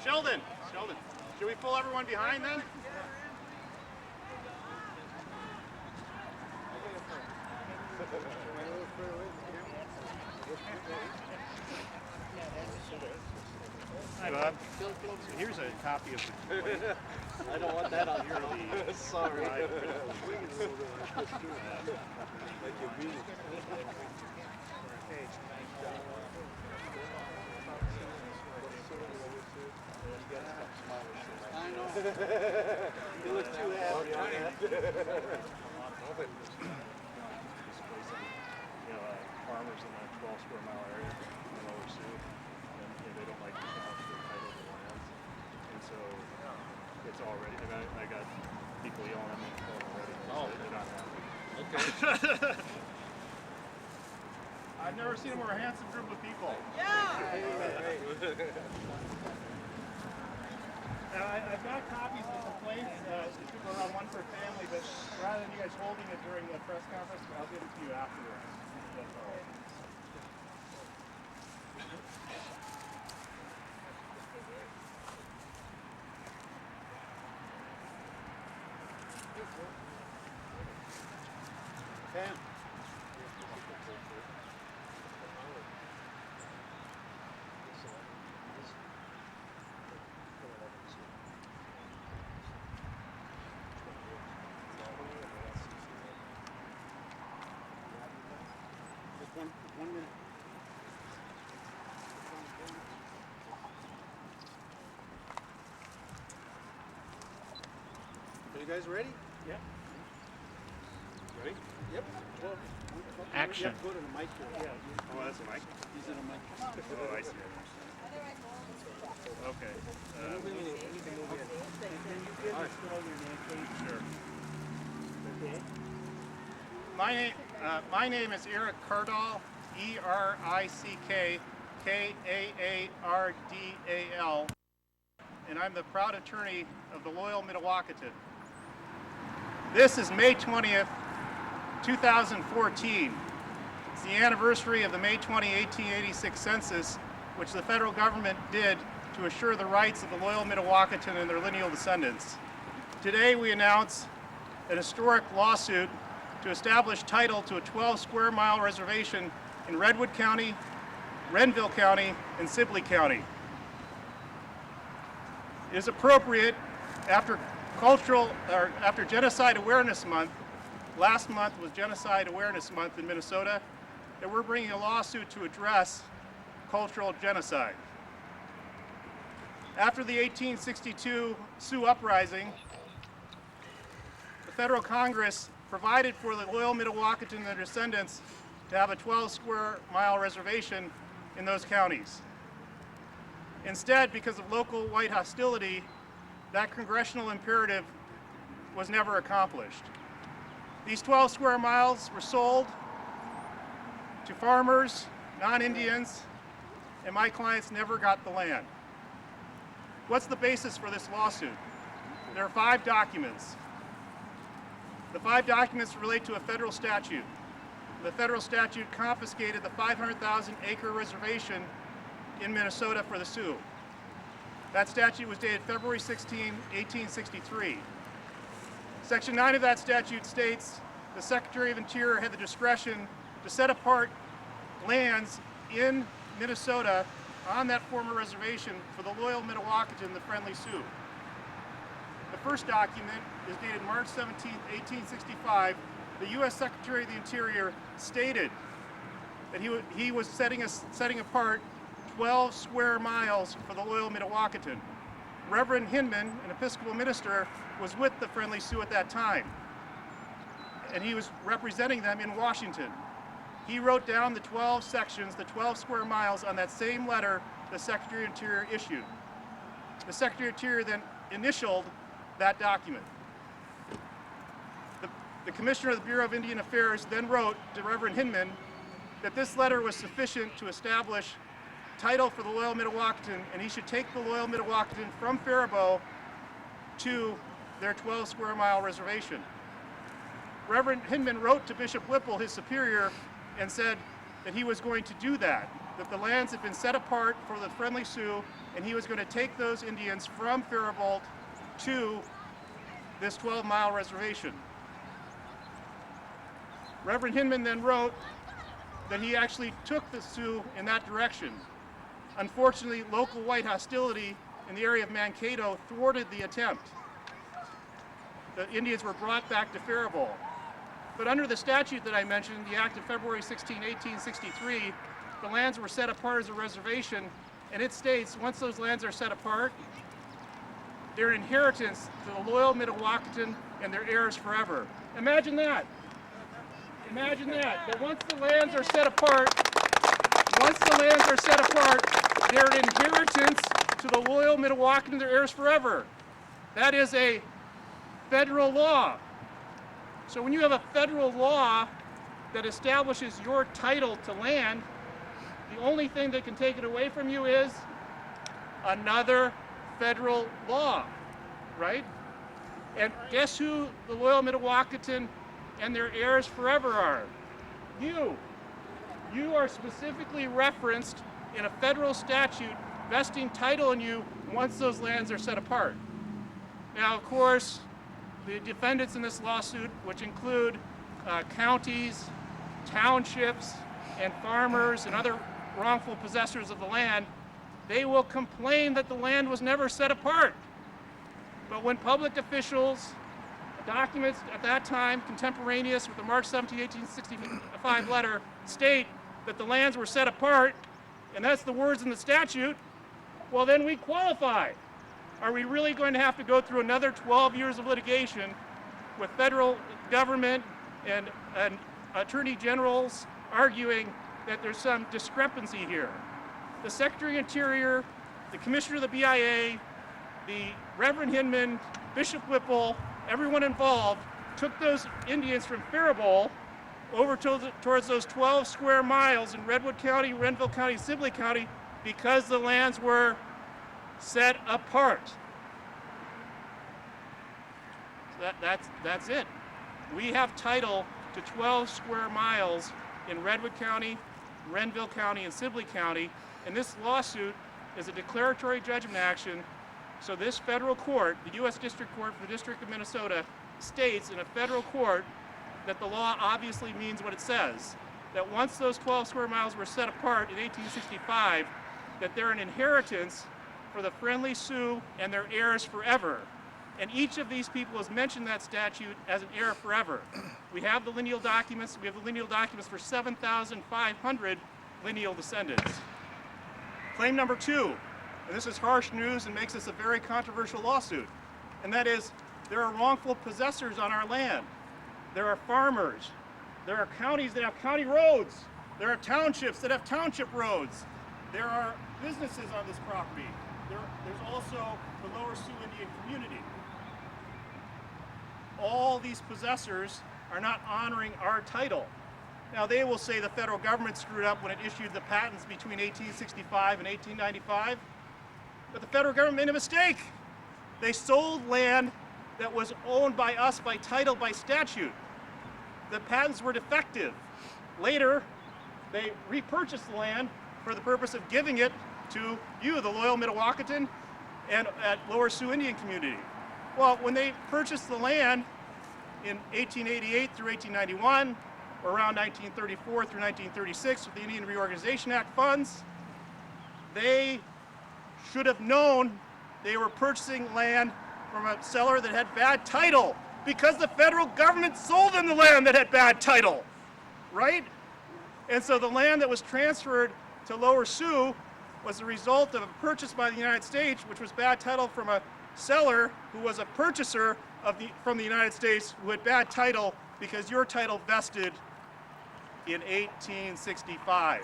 Sheldon, should we pull everyone behind then? Hi, Bob. So here's a copy of the complaint. I don't want that on Here are the Sorry. I know. You look too happy on that. Farmers in the 12 square mile area in Lower Sioux, and they don't like to challenge their title to lands, and so it's already. And I got people yelling at me already. Oh, they're not happy. Okay. I've never seen a more handsome group of people. Yeah! I've got copies of the complaints. People around one per family, but rather than you guys holding it during the press conference, I'll give it to you afterwards. That's all. Pam. Just one minute. Are you guys ready? Yeah. Ready? Yep. Well, Action. Go to the mic here. Yeah. Oh, that's a mic. He's in a mic. Oh, I see. Okay. Sure. My name is Eric Kardal, ERICK, KAARDAL, and I'm the proud attorney of the Loyal Mdewakanton. This is May 20th, 2014. It's the anniversary of the May 20, 1886 census, which the federal government did to assure the rights of the Loyal Mdewakanton and their lineal descendants. Today we announce an historic lawsuit to establish title to a 12 square mile reservation in Redwood County, Renville County, and Sibley County. It is appropriate after Genocide Awareness Month. Last month was Genocide Awareness Month in Minnesota, that we're bringing a lawsuit to address cultural genocide. After the 1862 Sioux Uprising, the federal Congress provided for the Loyal Mdewakanton and their descendants to have a 12 square mile reservation in those counties. Instead, because of local white hostility, that congressional imperative was never accomplished. These 12 square miles were sold to farmers, non-Indians, and my clients never got the land. What's the basis for this lawsuit? There are 5 documents. The 5 documents relate to a federal statute. The federal statute confiscated the 500,000 acre reservation in Minnesota for the Sioux. That statute was dated February 16, 1863. Section 9 of that statute states the Secretary of Interior had the discretion to set apart lands in Minnesota on that former reservation for the Loyal Mdewakanton, the Friendly Sioux. The first document is dated March 17, 1865. The U.S. Secretary of the Interior stated that he was setting apart 12 square miles for the Loyal Mdewakanton. Reverend Hinman, an Episcopal minister, was with the Friendly Sioux at that time, and he was representing them in Washington. He wrote down the 12 sections, the 12 square miles, on that same letter the Secretary of Interior issued. The Secretary of Interior then initialed that document. The Commissioner of the Bureau of Indian Affairs then wrote to Reverend Hinman that this letter was sufficient to establish title for the Loyal Mdewakanton, and he should take the Loyal Mdewakanton from Faribault to their 12 square mile reservation. Reverend Hinman wrote to Bishop Whipple, his superior, and said that he was going to do that the lands had been set apart for the Friendly Sioux and he was going to take those Indians from Faribault to this 12-mile reservation. Reverend Hinman then wrote that he actually took the Sioux in that direction. Unfortunately, local white hostility in the area of Mankato thwarted the attempt. The Indians were brought back to Faribault. But under the statute that I mentioned, the Act of February 16, 1863, the lands were set apart as a reservation, and it states once those lands are set apart, their inheritance to the loyal Mdewakanton and their heirs forever. Imagine that. Imagine that once the lands are set apart, they're an inheritance to the loyal Mdewakanton and their heirs forever. That is a federal law. So when you have a federal law that establishes your title to land, the only thing that can take it away from you is another federal law, right? And guess who the loyal Mdewakanton and their heirs forever are? You. You are specifically referenced in a federal statute vesting title in you once those lands are set apart. Now, of course, the defendants in this lawsuit, which include counties, townships, and farmers and other wrongful possessors of the land, they will complain that the land was never set apart. But when public officials, documents at that time contemporaneous with the March 17, 1865 letter, state that the lands were set apart, and that's the words in the statute, well, then we qualify. Are we really going to have to go through another 12 years of litigation with federal government and attorney generals arguing that there's some discrepancy here? The Secretary of Interior, the Commissioner of the BIA, the Reverend Hinman, Bishop Whipple, everyone involved took those Indians from Faribault over towards those 12 square miles in Redwood County, Renville County, Sibley County, because the lands were set apart. So that's it. We have title to 12 square miles in Redwood County, Renville County, and Sibley County, and this lawsuit is a declaratory judgment action. So this federal court, the U.S. District Court for the District of Minnesota, states in a federal court that the law obviously means what it says, that once those 12 square miles were set apart in 1865, that they're an inheritance for the friendly Sioux and their heirs forever. And each of these people has mentioned that statute as an heir forever. We have the lineal documents. We have the lineal documents for 7,500 lineal descendants. Claim number 2, and this is harsh news and makes this a very controversial lawsuit, and that is there are wrongful possessors on our land. There are farmers. There are counties that have county roads. There are townships that have township roads. There are businesses on this property. There's also the Lower Sioux Indian community. All these possessors are not honoring our title. Now, they will say the federal government screwed up when it issued the patents between 1865 and 1895, but the federal government made a mistake. They sold land that was owned by us by title, by statute. The patents were defective. Later, they repurchased the land for the purpose of giving it to you, the loyal Mdewakanton and Lower Sioux Indian community. Well, when they purchased the land in 1888 through 1891, or around 1934 through 1936 with the Indian Reorganization Act funds, they should have known they were purchasing land from a seller that had bad title, because the federal government sold them the land that had bad title, right? And so the land that was transferred to Lower Sioux was the result of a purchase by the United States, which was bad title from a seller who was a purchaser from the United States who had bad title because your title vested in 1865.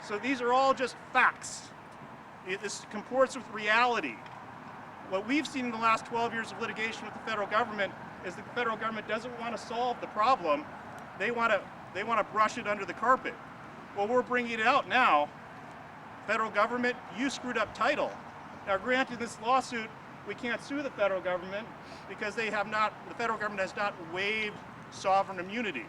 So these are all just facts. This comports with reality. What we've seen in the last 12 years of litigation with the federal government is that the federal government doesn't want to solve the problem. They want to brush it under the carpet. Well, we're bringing it out now. Federal government, you screwed up title. Now, granted, this lawsuit, we can't sue the federal government because the federal government has not waived sovereign immunity.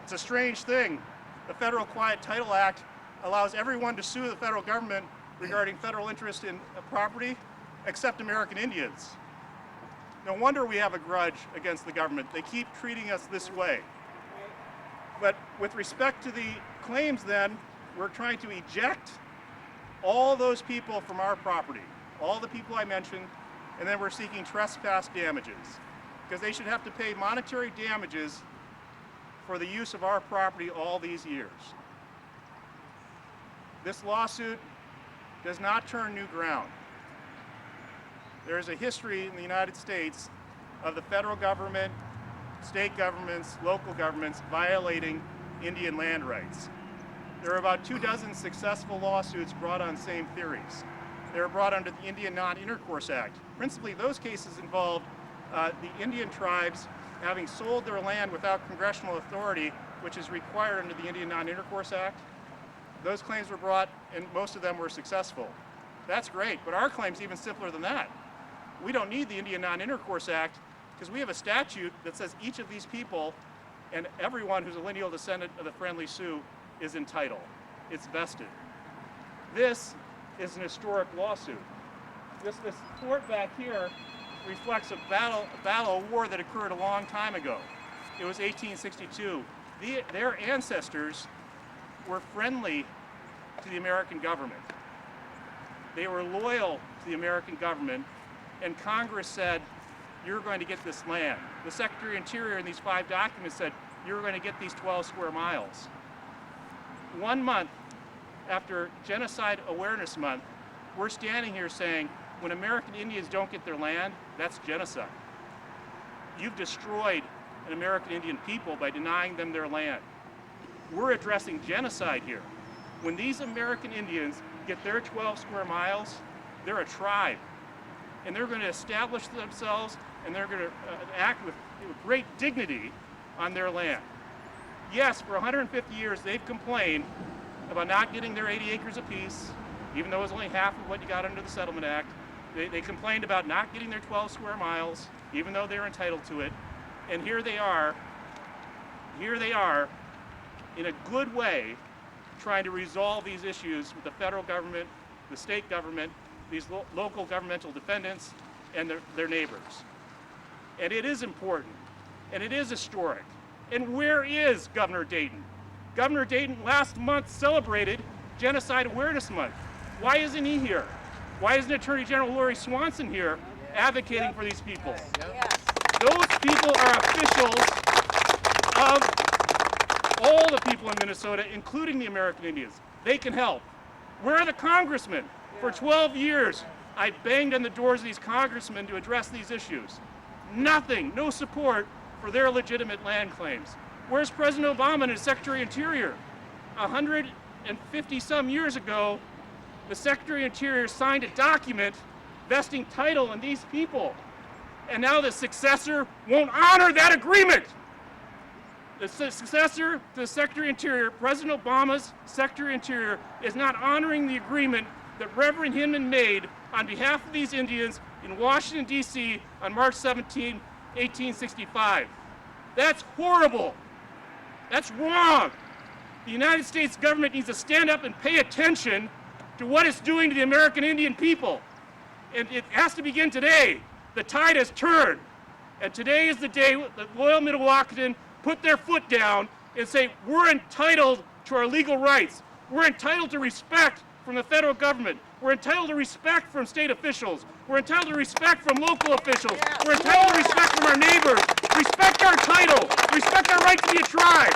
It's a strange thing. The Federal Quiet Title Act allows everyone to sue the federal government regarding federal interest in property except American Indians. No wonder we have a grudge against the government. They keep treating us this way. But with respect to the claims then, we're trying to eject all those people from our property, all the people I mentioned, and then we're seeking trespass damages, because they should have to pay monetary damages for the use of our property all these years. This lawsuit does not turn new ground. There is a history in the United States of the federal government, state governments, local governments violating Indian land rights. There are about 24 successful lawsuits brought on same theories. They were brought under the Indian Non-Intercourse Act. Principally, those cases involved the Indian tribes having sold their land without congressional authority, which is required under the Indian Non-Intercourse Act. Those claims were brought, and most of them were successful. That's great, but our claim's even simpler than that. We don't need the Indian Non-Intercourse Act because we have a statute that says each of these people and everyone who's a lineal descendant of the Friendly Sioux is entitled. It's vested. This is an historic lawsuit. This fort back here reflects a battle, a war that occurred a long time ago. It was 1862. Their ancestors were friendly to the American government. They were loyal to the American government, and Congress said, you're going to get this land. The Secretary of Interior in these 5 documents said, you're going to get these 12 square miles. 1 month after Genocide Awareness Month, we're standing here saying, when American Indians don't get their land, that's genocide. You've destroyed an American Indian people by denying them their land. We're addressing genocide here. When these American Indians get their 12 square miles, they're a tribe. And they're going to establish themselves, and they're going to act with great dignity on their land. Yes, for 150 years they've complained about not getting their 80 acres apiece, even though it was only half of what you got under the Settlement Act. They complained about not getting their 12 square miles, even though they're entitled to it. And here they are in a good way, trying to resolve these issues with the federal government, the state government, these local governmental defendants, and their neighbors. And it is important, and it is historic. And where is Governor Dayton? Governor Dayton last month celebrated Genocide Awareness Month. Why isn't he here? Why isn't Attorney General Lori Swanson here advocating for these people? Those people are officials of all the people in Minnesota, including the American Indians. They can help. Where are the congressmen? For 12 years, I banged on the doors of these congressmen to address these issues. Nothing, no support for their legitimate land claims. Where's President Obama and his Secretary of Interior? 150 some years ago, the Secretary of Interior signed a document vesting title on these people. And now the successor won't honor that agreement. The successor to the Secretary of Interior, President Obama's Secretary of Interior, is not honoring the agreement that Reverend Hinman made on behalf of these Indians in Washington, D.C. on March 17, 1865. That's horrible. That's wrong. The United States government needs to stand up and pay attention to what it's doing to the American Indian people. And it has to begin today. The tide has turned. And today is the day that loyal Mdewakanton put their foot down and say, we're entitled to our legal rights. We're entitled to respect from the federal government. We're entitled to respect from state officials. We're entitled to respect from local officials. We're entitled to respect from our neighbors. Respect our title. Respect our right to be a tribe.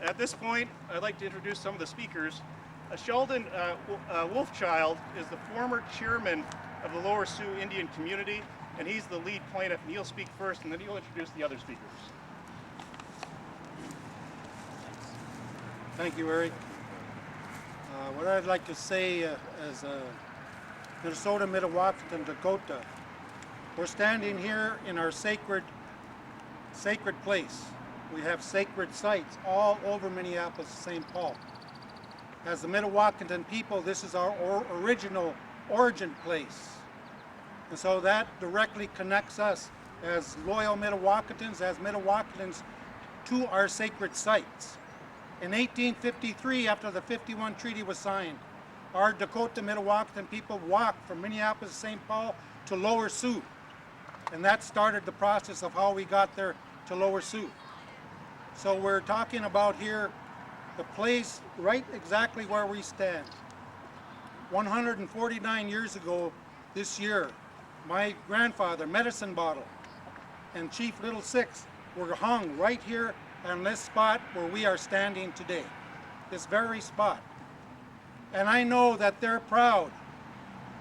At this point, I'd like to introduce some of the speakers. Sheldon Wolfchild is the former chairman of the Lower Sioux Indian community, and he's the lead plaintiff, and he'll speak first, and then he'll introduce the other speakers. Thank you, Eric. What I'd like to say as a Minnesota, Mdewakanton, Dakota, we're standing here in our sacred place. We have sacred sites all over Minneapolis, St. Paul. As the Mdewakanton people, this is our original origin place. And so that directly connects us as loyal Mdewakantons, as Mdewakantons, to our sacred sites. In 1853, after the 51 Treaty was signed, our Dakota Mdewakanton people walked from Minneapolis, St. Paul to Lower Sioux. And that started the process of how we got there to Lower Sioux. So we're talking about here the place right exactly where we stand. 149 years ago this year, my grandfather, Medicine Bottle, and Chief Little Six were hung right here on this spot where we are standing today, this very spot. And I know that they're proud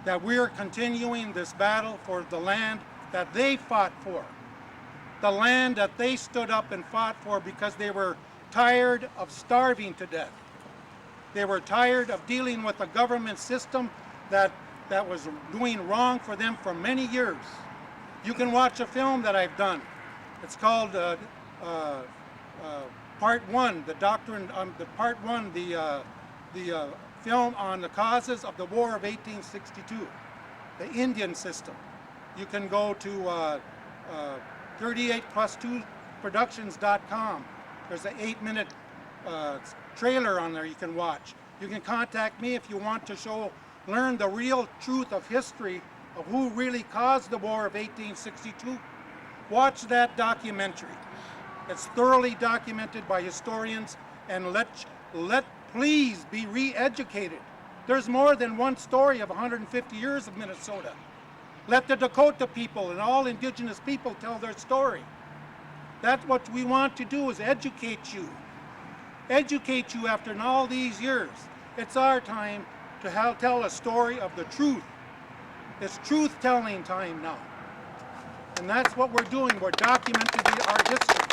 that we're continuing this battle for the land that they fought for, the land that they stood up and fought for because they were tired of starving to death. They were tired of dealing with a government system that was doing wrong for them for many years. You can watch a film that I've done. It's called Part 1, the doctrine, Part 1, the film on the causes of the War of 1862, the Indian system. You can go to 38plus2productions.com. There's an 8-minute trailer on there you can watch. You can contact me if you want to learn the real truth of history of who really caused the War of 1862. Watch that documentary. It's thoroughly documented by historians, and please be re-educated. There's more than one story of 150 years of Minnesota. Let the Dakota people and all indigenous people tell their story. That's what we want to do, is educate you. Educate you after all these years. It's our time to tell a story of the truth. It's truth-telling time now. And that's what we're doing. We're documenting our history.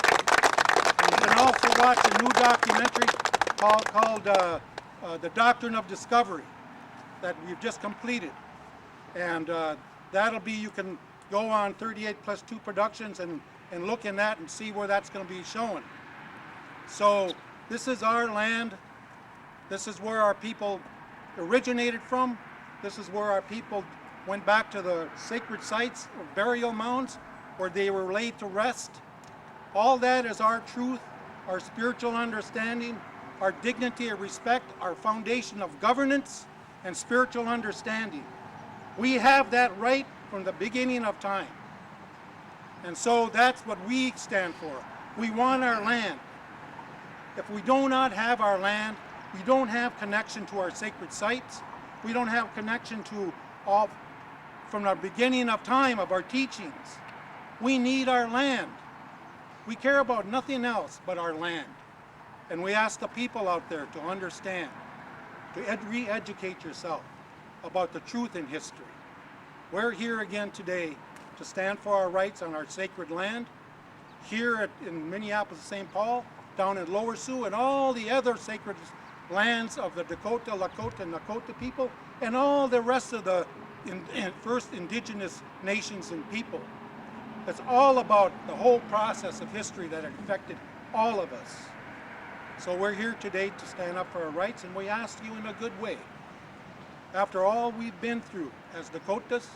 And you can also watch a new documentary called The Doctrine of Discovery that we've just completed. And that'll be, you can go on 38plus2 Productions and look in that and see where that's going to be shown. So this is our land. This is where our people originated from. This is where our people went back to the sacred sites or burial mounds where they were laid to rest. All that is our truth, our spiritual understanding, our dignity and respect, our foundation of governance and spiritual understanding. We have that right from the beginning of time. And so that's what we stand for. We want our land. If we do not have our land, we don't have connection to our sacred sites. We don't have connection to all from the beginning of time of our teachings. We need our land. We care about nothing else but our land. And we ask the people out there to understand, to re-educate yourself about the truth in history. We're here again today to stand for our rights on our sacred land, here in Minneapolis, St. Paul, down in Lower Sioux, and all the other sacred lands of the Dakota, Lakota, and Nakota people, and all the rest of the first indigenous nations and people. It's all about the whole process of history that affected all of us. So we're here today to stand up for our rights, and we ask you in a good way. After all we've been through as Dakotas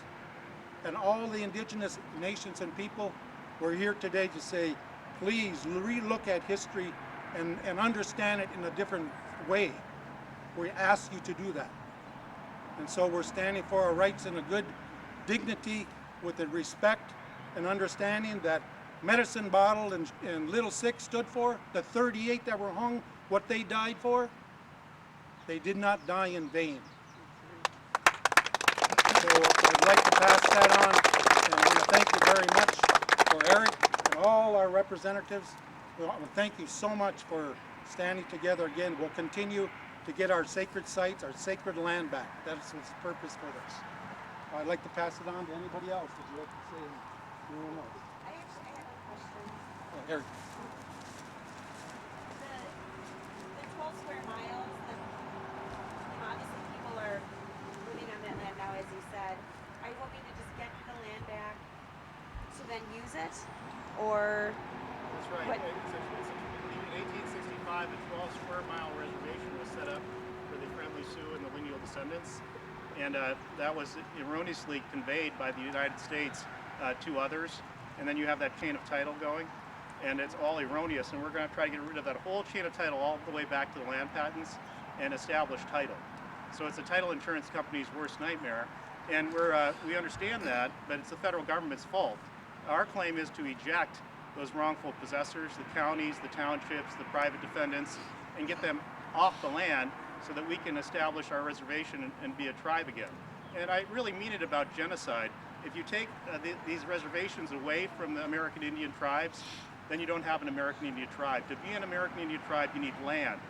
and all the indigenous nations and people, we're here today to say, please re-look at history and understand it in a different way. We ask you to do that. And so we're standing for our rights in a good dignity with the respect and understanding that Medicine Bottle and Little Six stood for, the 38 that were hung, what they died for, they did not die in vain. So I'd like to pass that on, and I want to thank you very much for Eric and all our representatives. Well, thank you so much for standing together again. We'll continue to get our sacred sites, our sacred land back. That's what's the purpose for this. I'd like to pass it on to anybody else. Would you like to say anyone else? I actually have a question. Oh, Eric. The 12 square miles, obviously people are living on that land now, as you said. Are you hoping to just get the land back to then use it? Or That's right. what? In 1865, a 12-square-mile reservation was set up for the Friendly Sioux and the lineal descendants, and that was erroneously conveyed by the United States to others. And then you have that chain of title going, and it's all erroneous. And we're going to try to get rid of that whole chain of title all the way back to the land patents and establish title. So it's a title insurance company's worst nightmare. And we understand that, but it's the federal government's fault. Our claim is to eject those wrongful possessors, the counties, the townships, the private defendants, and get them off the land so that we can establish our reservation and be a tribe again. And I really mean it about genocide. If you take these reservations away from the American Indian tribes, then you don't have an American Indian tribe. To be an American Indian tribe, you need land.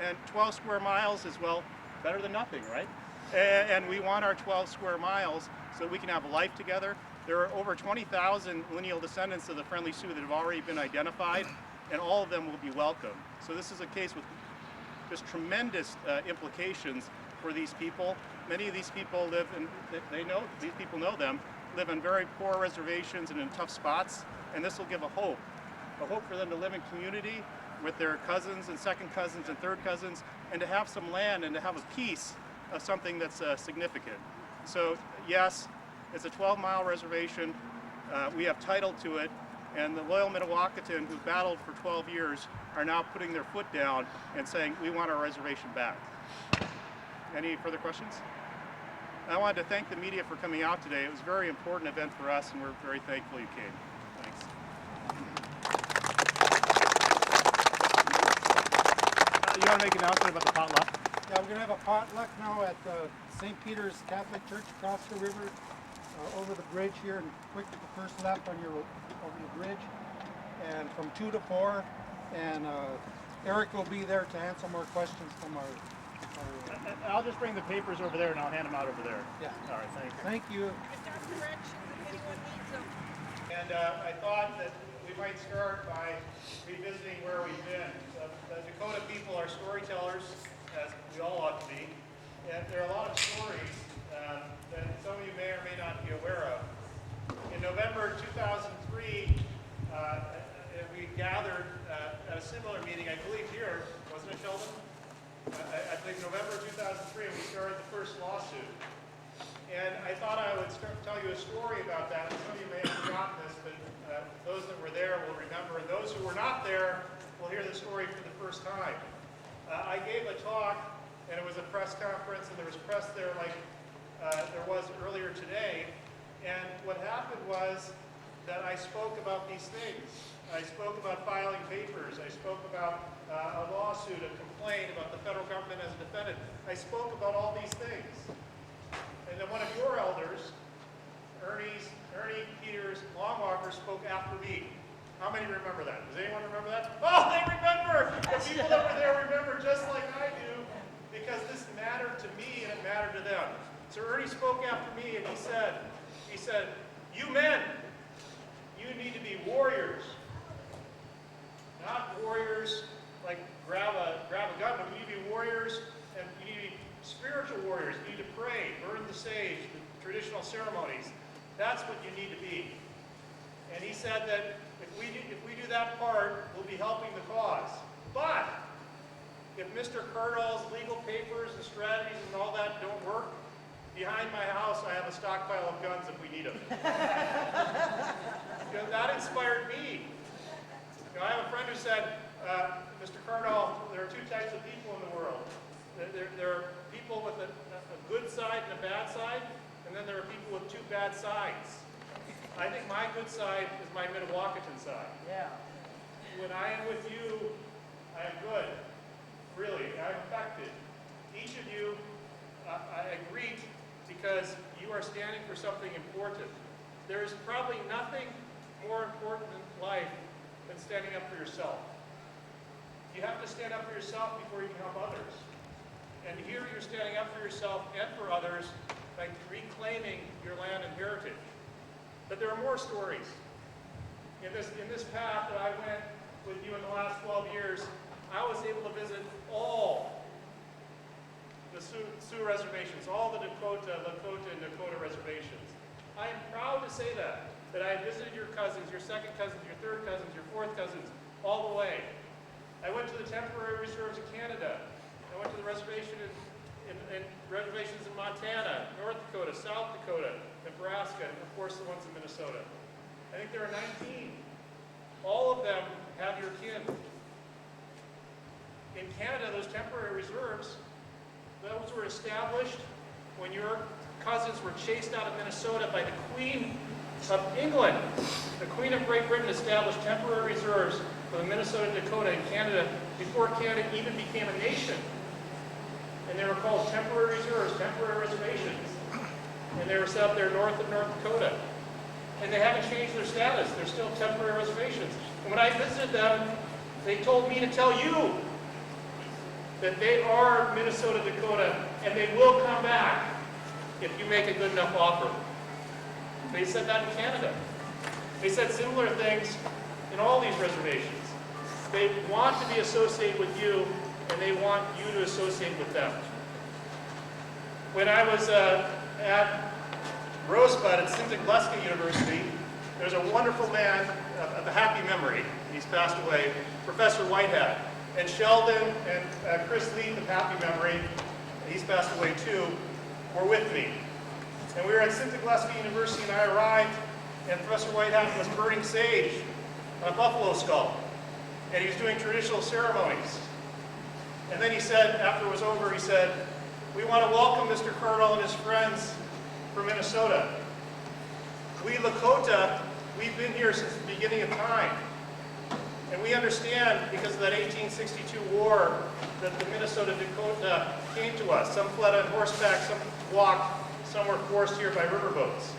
And 12 square miles is, well, better than nothing, right? And we want our 12 square miles so that we can have a life together. There are over 20,000 lineal descendants of the Friendly Sioux that have already been identified, and all of them will be welcome. So this is a case with just tremendous implications for these people. Many of these people live in, these people know them, live in very poor reservations and in tough spots, and this will give a hope for them to live in community with their cousins and second cousins and third cousins, and to have some land and to have a piece of something that's significant. So yes, it's a 12-mile reservation. We have title to it, and the loyal Mdewakanton who battled for 12 years are now putting their foot down and saying, we want our reservation back. Any further questions? I wanted to thank the media for coming out today. It was a very important event for us, and we're very thankful you came. Thanks. You want to make an announcement about the potluck? Yeah, we're going to have a potluck now at St. Peter's Catholic Church across the river, over the bridge here, and quick the first left on your over the bridge, and from 2 to 4. And Eric will be there to answer more questions from our I'll just bring the papers over there and I'll hand them out over there. yeah. All right, thanks. Thank you. I've got directions if anyone needs them. And I thought that we might start by revisiting where we've been. The Dakota people are storytellers, as we all ought to be. And there are a lot of stories that some of you may or may not be aware of. In November 2003, we gathered at a similar meeting, I believe here, wasn't it, Sheldon? I believe November 2003, and we started the first lawsuit. And I thought I would tell you a story about that. Some of you may have forgotten this, but those that were there will remember. And those who were not there will hear the story for the first time. I gave a talk, and it was a press conference, and there was press there like there was earlier today. And what happened was that I spoke about these things. I spoke about filing papers. I spoke about a lawsuit, a complaint about the federal government as a defendant. I spoke about all these things. And then one of your elders, Ernie Peters Longwalker, spoke after me. How many remember that? Does anyone remember that? Oh, they remember! The people that were there remember just like I do, because this mattered to me and it mattered to them. So Ernie spoke after me and he said, you men, you need to be warriors. Not warriors like grab a gun, but you need to be warriors, and you need to be spiritual warriors. You need to pray, burn the sage, the traditional ceremonies. That's what you need to be. And he said that if we do that part, we'll be helping the cause. But if Mr. Cardall's legal papers and strategies and all that don't work, behind my house I have a stockpile of guns if we need them. That inspired me. I have a friend who said, Mr. Cardall, there are two types of people in the world. There are people with a good side and a bad side, and then there are people with two bad sides. I think my good side is my Mdewakanton side. Yeah. When I am with you, I am good. Really, I'm affected. Each of you, I greet because you are standing for something important. There is probably nothing more important in life than standing up for yourself. You have to stand up for yourself before you can help others. And here you're standing up for yourself and for others by reclaiming your land and heritage. But there are more stories. In this path that I went with you in the last 12 years, I was able to visit all the Sioux reservations, all the Dakota, Lakota, and Dakota reservations. I am proud to say that I visited your cousins, your second cousins, your third cousins, your fourth cousins, all the way. I went to the temporary reserves of Canada. I went to the reservation in reservations in Montana, North Dakota, South Dakota, Nebraska, and of course the ones in Minnesota. I think there are 19. All of them have your kin. In Canada, those temporary reserves Those were established when your cousins were chased out of Minnesota by the Queen of England. The Queen of Great Britain established temporary reserves for the Minnesota, Dakota, and Canada before Canada even became a nation. And they were called temporary reserves, temporary reservations. And they were set up there north of North Dakota. And they haven't changed their status. They're still temporary reservations. And when I visited them, they told me to tell you that they are Minnesota, Dakota, and they will come back if you make a good enough offer. They said that in Canada. They said similar things in all these reservations. They want to be associated with you, and they want you to associate with them. When I was at Rosebud at Glasgow University, there's a wonderful man of a happy memory. He's passed away, Professor Whitehead. And Sheldon and Chris Lee of happy memory, he's passed away too, were with me. And we were at Glasgow University, and I arrived, and Professor Whitehead was burning sage on a buffalo skull. And he was doing traditional ceremonies. And then he said, after it was over, he said, "We want to welcome Mr. Cardall and his friends from Minnesota. We Lakota, we've been here since the beginning of time. And we understand, because of that 1862 war, that the Minnesota Dakota came to us. Some fled on horseback, some walked, some were forced here by riverboats.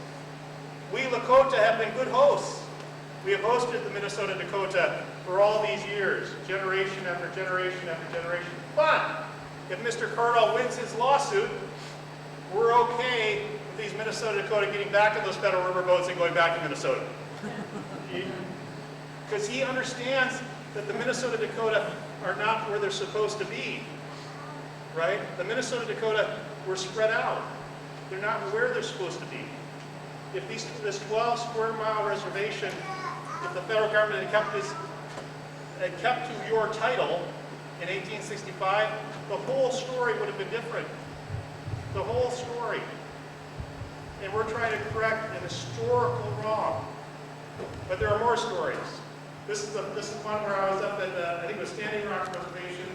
We Lakota have been good hosts. We have hosted the Minnesota Dakota for all these years, generation after generation after generation. But if Mr. Cardall wins his lawsuit, we're okay with these Minnesota Dakota getting back in those federal riverboats and going back to Minnesota." Because he understands that the Minnesota Dakota are not where they're supposed to be, right? The Minnesota Dakota were spread out. They're not where they're supposed to be. If this 12 square mile reservation, if the federal government had kept to your title in 1865, the whole story would have been different. The whole story. And we're trying to correct an historical wrong. But there are more stories. This is one where I was up at, I think it was Standing Rock Reservation.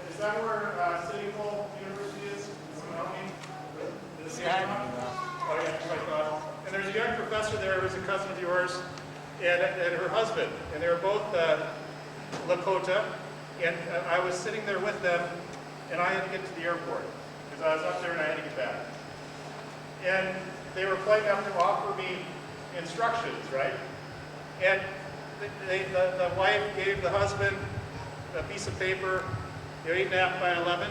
Is that where City Hall University is? Someone help me? Oh yeah, that's what I thought. And there's a young professor there who's a cousin of yours, and her husband. And they were both Lakota. And I was sitting there with them, and I had to get to the airport, because I was up there and I had to get back. And they were playing up to offer me instructions, right? And the wife gave the husband a piece of paper, 8.5 by 11,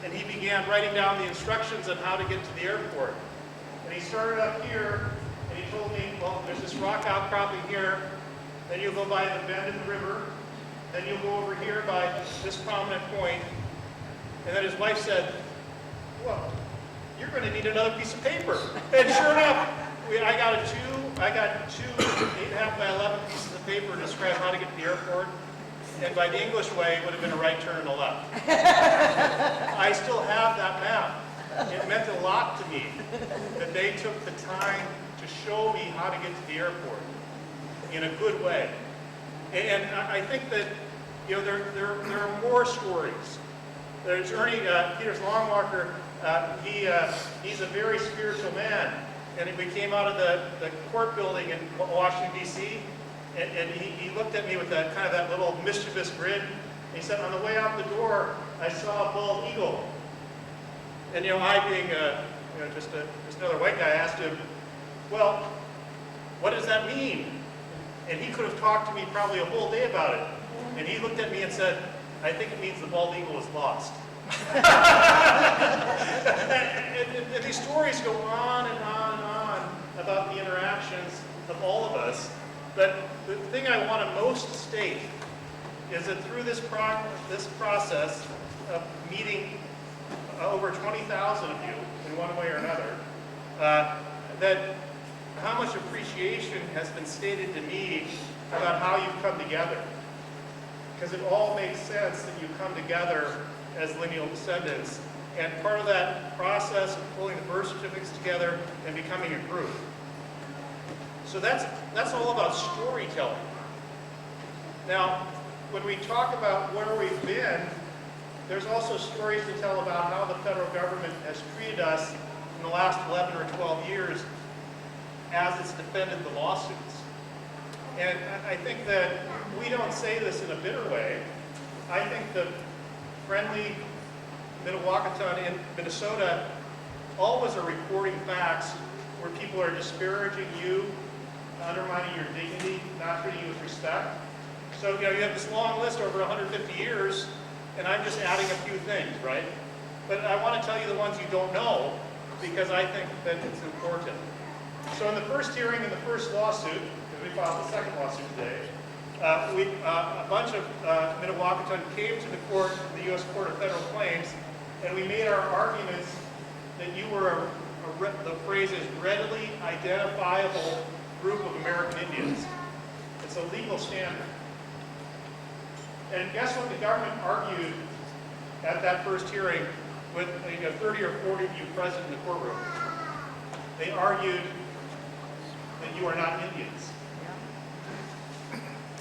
and he began writing down the instructions on how to get to the airport. And he started up here, and he told me, well, there's this rock outcropping here, then you'll go by the bend in the river, then you'll go over here by this prominent point, and then his wife said, well, you're going to need another piece of paper. And sure enough, I got two 8.5 by 11 pieces of paper to describe how to get to the airport. And by the English way, it would have been a right turn and a left. I still have that map. It meant a lot to me that they took the time to show me how to get to the airport in a good way. And I think that, you know, there are more stories. There's Ernie Peters Longwalker. He's a very spiritual man. And we came out of the court building in Washington, D.C., and he looked at me with that kind of that little mischievous grin. He said, on the way out the door, I saw a bald eagle. And, you know, I being just another white guy, asked him, well, what does that mean? And he could have talked to me probably a whole day about it. And he looked at me and said, I think it means the bald eagle was lost. and these stories go on and on and on about the interactions of all of us. But the thing I want to most state is that through this process of meeting over 20,000 of you in one way or another, that how much appreciation has been stated to me about how you've come together. Because it all makes sense that you come together as lineal descendants, and part of that process of pulling the birth certificates together and becoming a group. So that's all about storytelling. Now, when we talk about where we've been, there's also stories to tell about how the federal government has treated us in the last 11 or 12 years as it's defended the lawsuits. And I think that we don't say this in a bitter way. I think the friendly Mdewakanton in Minnesota always are reporting facts where people are disparaging you, undermining your dignity, not treating you with respect. So you have this long list over 150 years, and I'm just adding a few things, right? But I want to tell you the ones you don't know, because I think that it's important. So in the first hearing in the first lawsuit, because we filed the second lawsuit today, a bunch of Mdewakanton came to the court, the U.S. Court of Federal Claims, and we made our arguments that you were the phrase is readily identifiable group of American Indians. It's a legal standard. And guess what the government argued at that first hearing with 30 or 40 of you present in the courtroom? They argued that you are not Indians.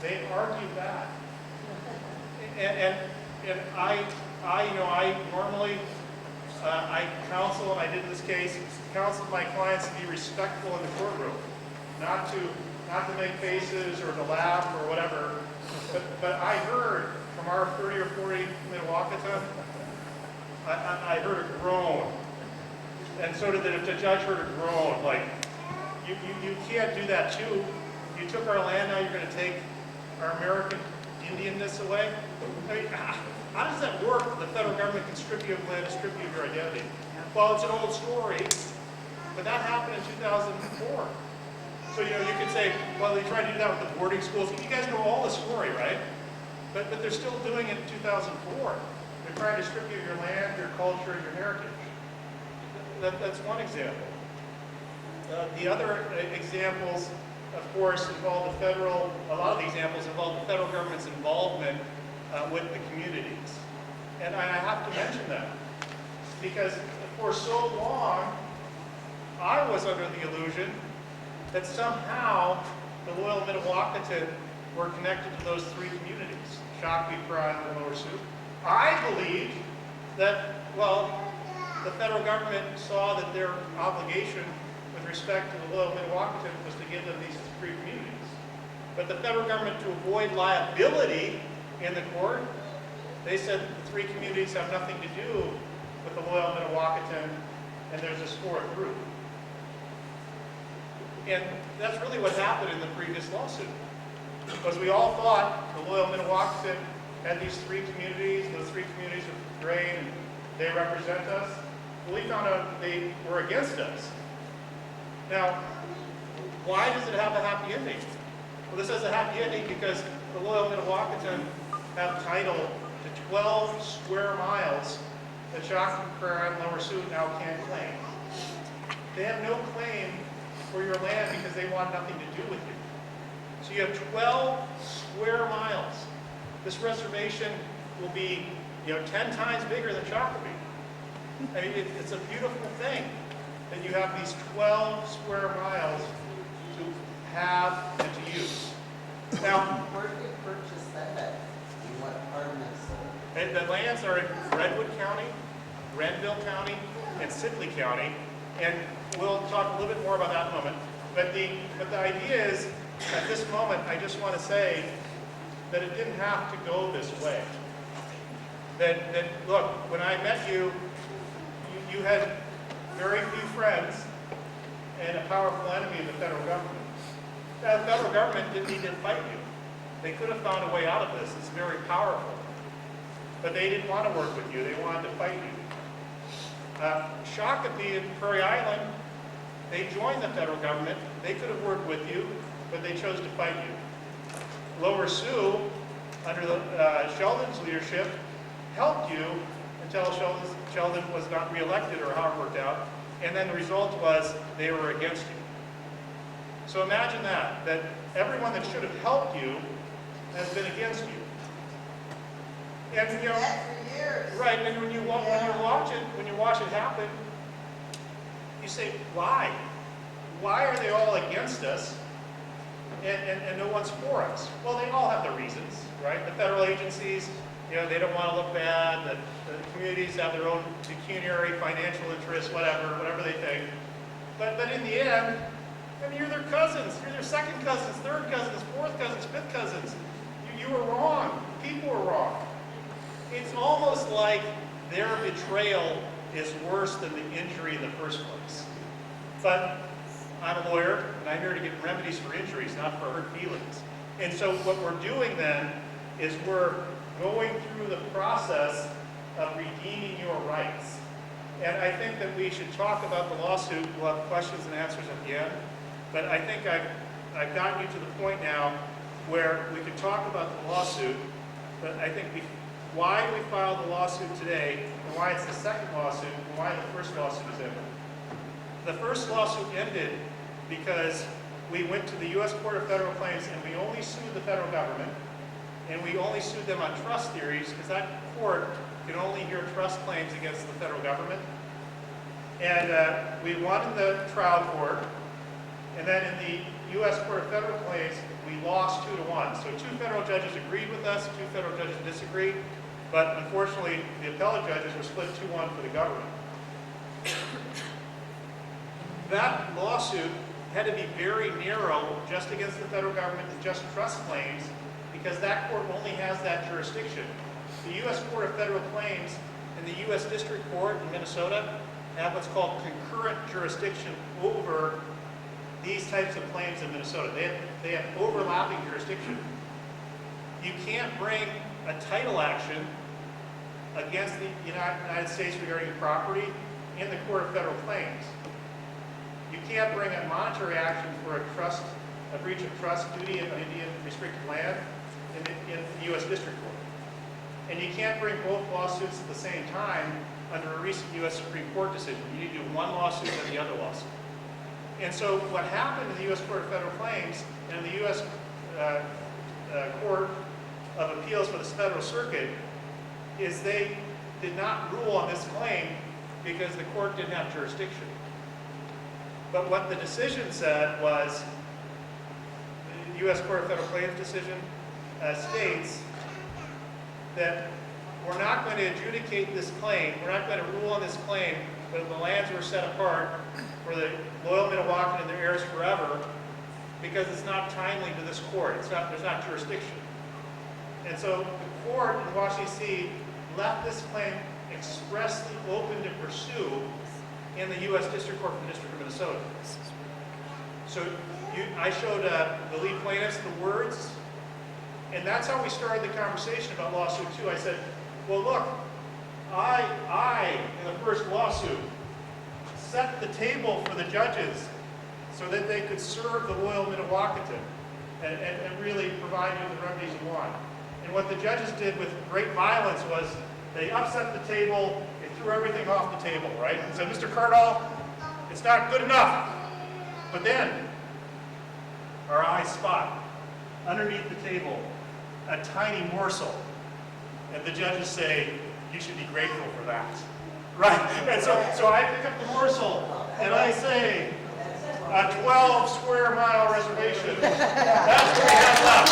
They argued that. And I normally, I counsel, and I did in this case, counsel my clients to be respectful in the courtroom, not to make faces or to laugh or whatever. But I heard from our 30 or 40 Mdewakanton, I heard a groan. And so did the judge heard a groan, like, you can't do that too. You took our land, now you're going to take our American Indianness away? I mean, how does that work? The federal government can strip you of land and strip you of your identity. Well, it's an old story, but that happened in 2004. So, you could say, well, they tried to do that with the boarding schools. You guys know all the story, right? But they're still doing it in 2004. They're trying to strip you of your land, your culture, and your heritage. That's one example. The other examples, of course, involve a lot of the examples involve the federal government's involvement with the communities. And I have to mention that because for so long, I was under the illusion that somehow the loyal Mdewakanton were connected to those three communities, Shakopee, Pride, and Lower Sioux. I believed that, well, the federal government saw that their obligation with respect to the loyal Mdewakanton was to give them these three communities. But the federal government, to avoid liability in the court, they said the three communities have nothing to do with the loyal Mdewakanton, and there's this fourth group. And that's really what happened in the previous lawsuit. Because we all thought the loyal Mdewakanton had these three communities, and those three communities are great, and they represent us. Well, we found out they were against us. Now, why does it have a happy ending? Well, this has a happy ending because the loyal Mdewakanton have title to 12 square miles that Shakopee, Prairie, and Lower Sioux now can't claim. They have no claim for your land because they want nothing to do with you. So you have 12 square miles. This reservation will be, 10 times bigger than Shakopee. I mean, it's a beautiful thing that you have these 12 square miles to have and to use. Now, where did you purchase that? In what part of Minnesota? the lands are in Redwood County, Renville County, and Sibley County, and we'll talk a little bit more about that in a moment. But the idea is, at this moment, I just want to say that it didn't have to go this way. That look, when I met you, you had very few friends and a powerful enemy in the federal government. Now, the federal government didn't need to fight you. They could have found a way out of this. It's very powerful. But they didn't want to work with you. They wanted to fight you. Shakopee and Prairie Island, they joined the federal government. They could have worked with you, but they chose to fight you. Lower Sioux, under Sheldon's leadership, helped you until Sheldon was not reelected or how it worked out. And then the result was they were against you. So imagine that everyone that should have helped you has been against you. And For years. right, and when you watch it happen, you say, why? Why are they all against us and no one's for us? Well, they all have their reasons, right? The federal agencies You know, they don't want to look bad, that the communities have their own pecuniary financial interests, whatever they think. But in the end, I mean, you're their cousins, you're their second cousins, third cousins, fourth cousins, fifth cousins. You were wrong, people were wrong. It's almost like their betrayal is worse than the injury in the first place. But I'm a lawyer, and I'm here to get remedies for injuries, not for hurt feelings. And so what we're doing then is we're going through the process of redeeming your rights. And I think that we should talk about the lawsuit. We'll have questions and answers at the end. But I think I've gotten you to the point now where we could talk about the lawsuit, but I think why we filed the lawsuit today, and why it's the second lawsuit, and why the first lawsuit is ended. The first lawsuit ended because we went to the U.S. Court of Federal Claims and we only sued the federal government, and we only sued them on trust theories because that court can only hear trust claims against the federal government. And we won in the trial court, and then in the U.S. Court of Federal Claims, we lost 2-1. So 2 federal judges agreed with us, 2 federal judges disagreed, but unfortunately, the appellate judges were split 2-1 for the government. That lawsuit had to be very narrow just against the federal government and just trust claims, because that court only has that jurisdiction. The U.S. Court of Federal Claims and the U.S. District Court in Minnesota have what's called concurrent jurisdiction over these types of claims in Minnesota. They have overlapping jurisdiction. You can't bring a title action against the United States regarding property in the Court of Federal Claims. You can't bring a monetary action for a breach of trust duty on Indian restricted land in the U.S. District Court. And you can't bring both lawsuits at the same time under a recent U.S. Supreme Court decision. You need to do one lawsuit and the other lawsuit. And so what happened in the U.S. Court of Federal Claims and the U.S. Court of Appeals for the Federal Circuit is they did not rule on this claim because the court didn't have jurisdiction. But what the decision said was, the U.S. Court of Federal Claims decision states that we're not going to adjudicate this claim, we're not going to rule on this claim, but the lands were set apart for the loyal Minnewacan and their heirs forever, because it's not timely to this court. There's not jurisdiction. And so the court in Washington, D.C. left this claim expressly open to pursue in the U.S. District Court for the District of Minnesota. So I showed the lead plaintiffs the words, and that's how we started the conversation about lawsuit 2. I said, well, look, I in the first lawsuit, set the table for the judges so that they could serve the loyal Minnewacan and really provide you the remedies you want. And what the judges did with great violence was they upset the table, they threw everything off the table, right? And said, Mr. Cardall, it's not good enough. But then, our eyes spot, underneath the table, a tiny morsel. And the judges say, you should be grateful for that. Right? And so I pick up the morsel, and I say, a 12 square mile reservation. That's what we have left.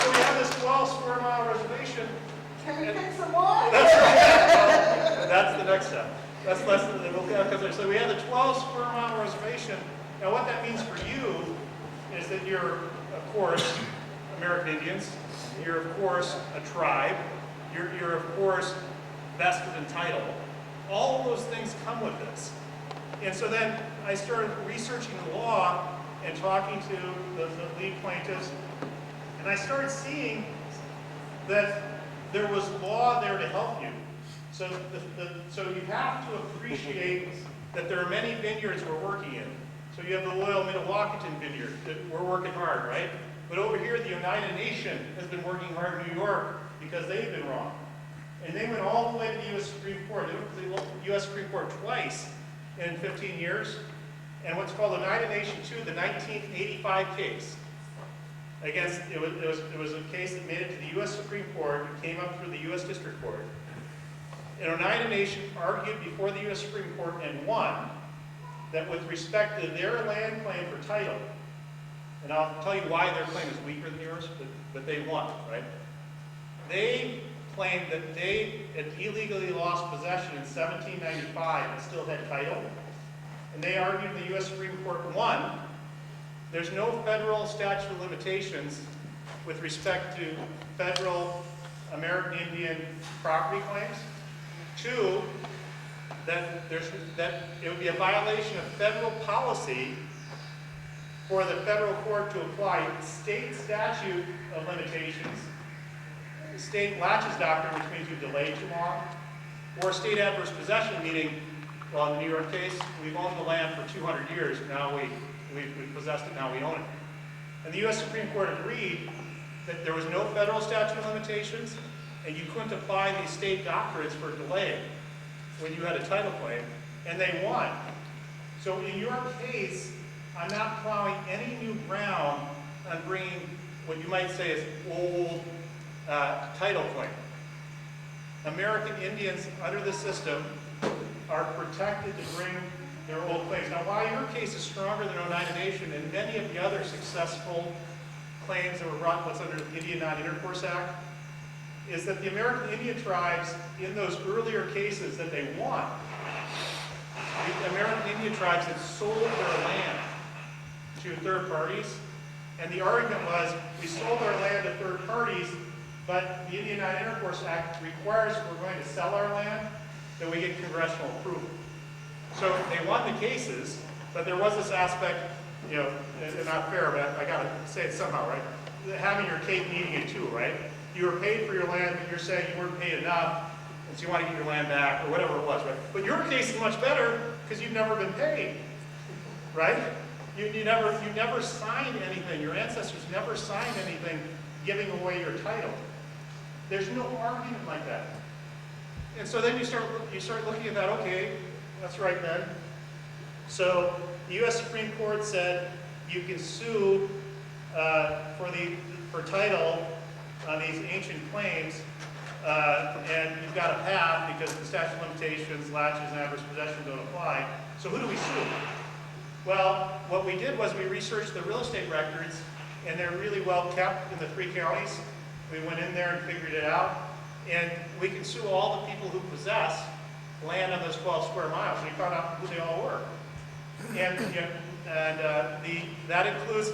So we have this 12 square mile reservation. Can we pick some more? That's right. That's the next step. That's less than so we have the 12 square mile reservation. Now what that means for you is that you're, of course, American Indians. You're, of course, a tribe. You're of course, vested in title. All of those things come with this. And so then I started researching the law and talking to the lead plaintiffs, and I started seeing that there was law there to help you. So, so you have to appreciate that there are many vineyards we're working in. So you have the loyal Minnewacan vineyard that we're working hard, right? But over here, the United Nation has been working hard in New York because they've been wrong. And they went all the way to the U.S. Supreme Court. They went to the U.S. Supreme Court twice in 15 years. And what's called the United Nation 2, the 1985 case. Against, it was a case that made it to the U.S. Supreme Court and came up through the U.S. District Court. And Oneida Nation argued before the U.S. Supreme Court and won that with respect to their land claim for title, and I'll tell you why their claim is weaker than yours, but they won, right? They claimed that they had illegally lost possession in 1795 and still had title. And they argued the U.S. Supreme Court, one, there's no federal statute of limitations with respect to federal American Indian property claims. Two, that it would be a violation of federal policy for the federal court to apply state statute of limitations, the state latches doctrine, which means you delayed too long, or state adverse possession, meaning, well, in the New York case, we've owned the land for 200 years, now we've possessed it, now we own it. And the U.S. Supreme Court agreed that there was no federal statute of limitations, and you couldn't apply these state doctrines for delay when you had a title claim, and they won. So in your case, I'm not plowing any new ground on bringing what you might say is old title claim. American Indians under the system are protected to bring their old claims. Now, why your case is stronger than Oneida Nation and many of the other successful claims that were brought what's under the Indian Non-Intercourse Act, is that the American Indian tribes, in those earlier cases that they won, the American Indian tribes had sold their land to third parties, and the argument was, we sold our land to third parties, but the Indian Non-Intercourse Act requires if we're going to sell our land that we get congressional approval. So they won the cases, but there was this aspect, you know, and not fair, but I gotta say it somehow, right? Having your cake and eating it too, right? You were paid for your land, but you're saying you weren't paid enough, and so you want to get your land back, or whatever it was, right? But your case is much better because you've never been paid, right? You never signed anything. Your ancestors never signed anything giving away your title. There's no argument like that. And so then you start looking at that, okay, that's right then. So the U.S. Supreme Court said you can sue for title on these ancient claims, and you've got a path because the statute of limitations, latches, and adverse possession don't apply. So who do we sue? Well, what we did was we researched the real estate records, and they're really well kept in the 3 counties. We went in there and figured it out, and we can sue all the people who possess land on those 12 square miles. We found out who they all were, and that includes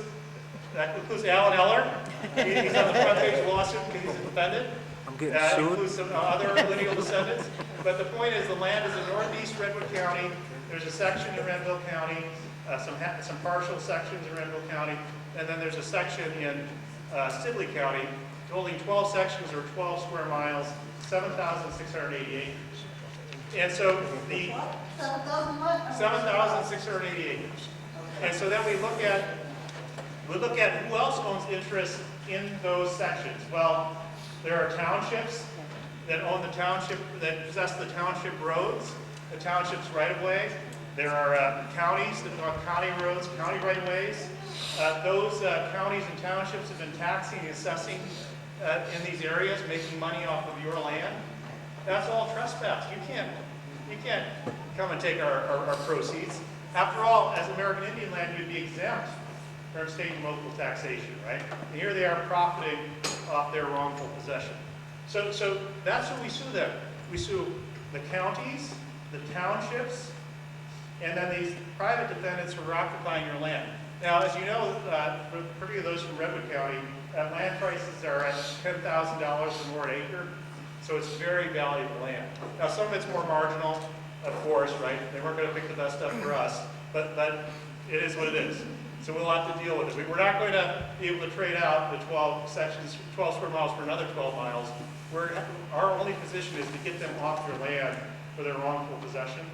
Alan Eller. He's on the front page of the lawsuit because he's a defendant. I'm getting That sued. includes some other lineal descendants. But the point is, the land is in northeast Redwood County. There's a section in Renville County, some partial sections in Renville County, and then there's a section in Sibley County, holding 12 sections or 12 square miles, 7,680 acres. And so the 7,680 acres. And so then we look at who else owns interest in those sections. Well, there are townships that own the township, that possess the township roads, the township's right-of-way. There are counties that own county roads, county right-of-ways. Those counties and townships have been taxing and assessing in these areas, making money off of your land. That's all trespass. You can't come and take our proceeds. After all, as American Indian land, you'd be exempt from state and local taxation, right? And here they are profiting off their wrongful possession. So that's what we sue them. We sue the counties, the townships, and then these private defendants who are occupying your land. Now, as you know, particularly those from Redwood County, land prices are at $10,000 or more an acre, so it's very valuable land. Now, some of it's more marginal, of course, right? They weren't going to pick the best stuff for us, but it is what it is. So we'll have to deal with it. We're not going to be able to trade out the 12 sections, 12 square miles for another 12 miles. Our only position is to get them off their land for their wrongful possession.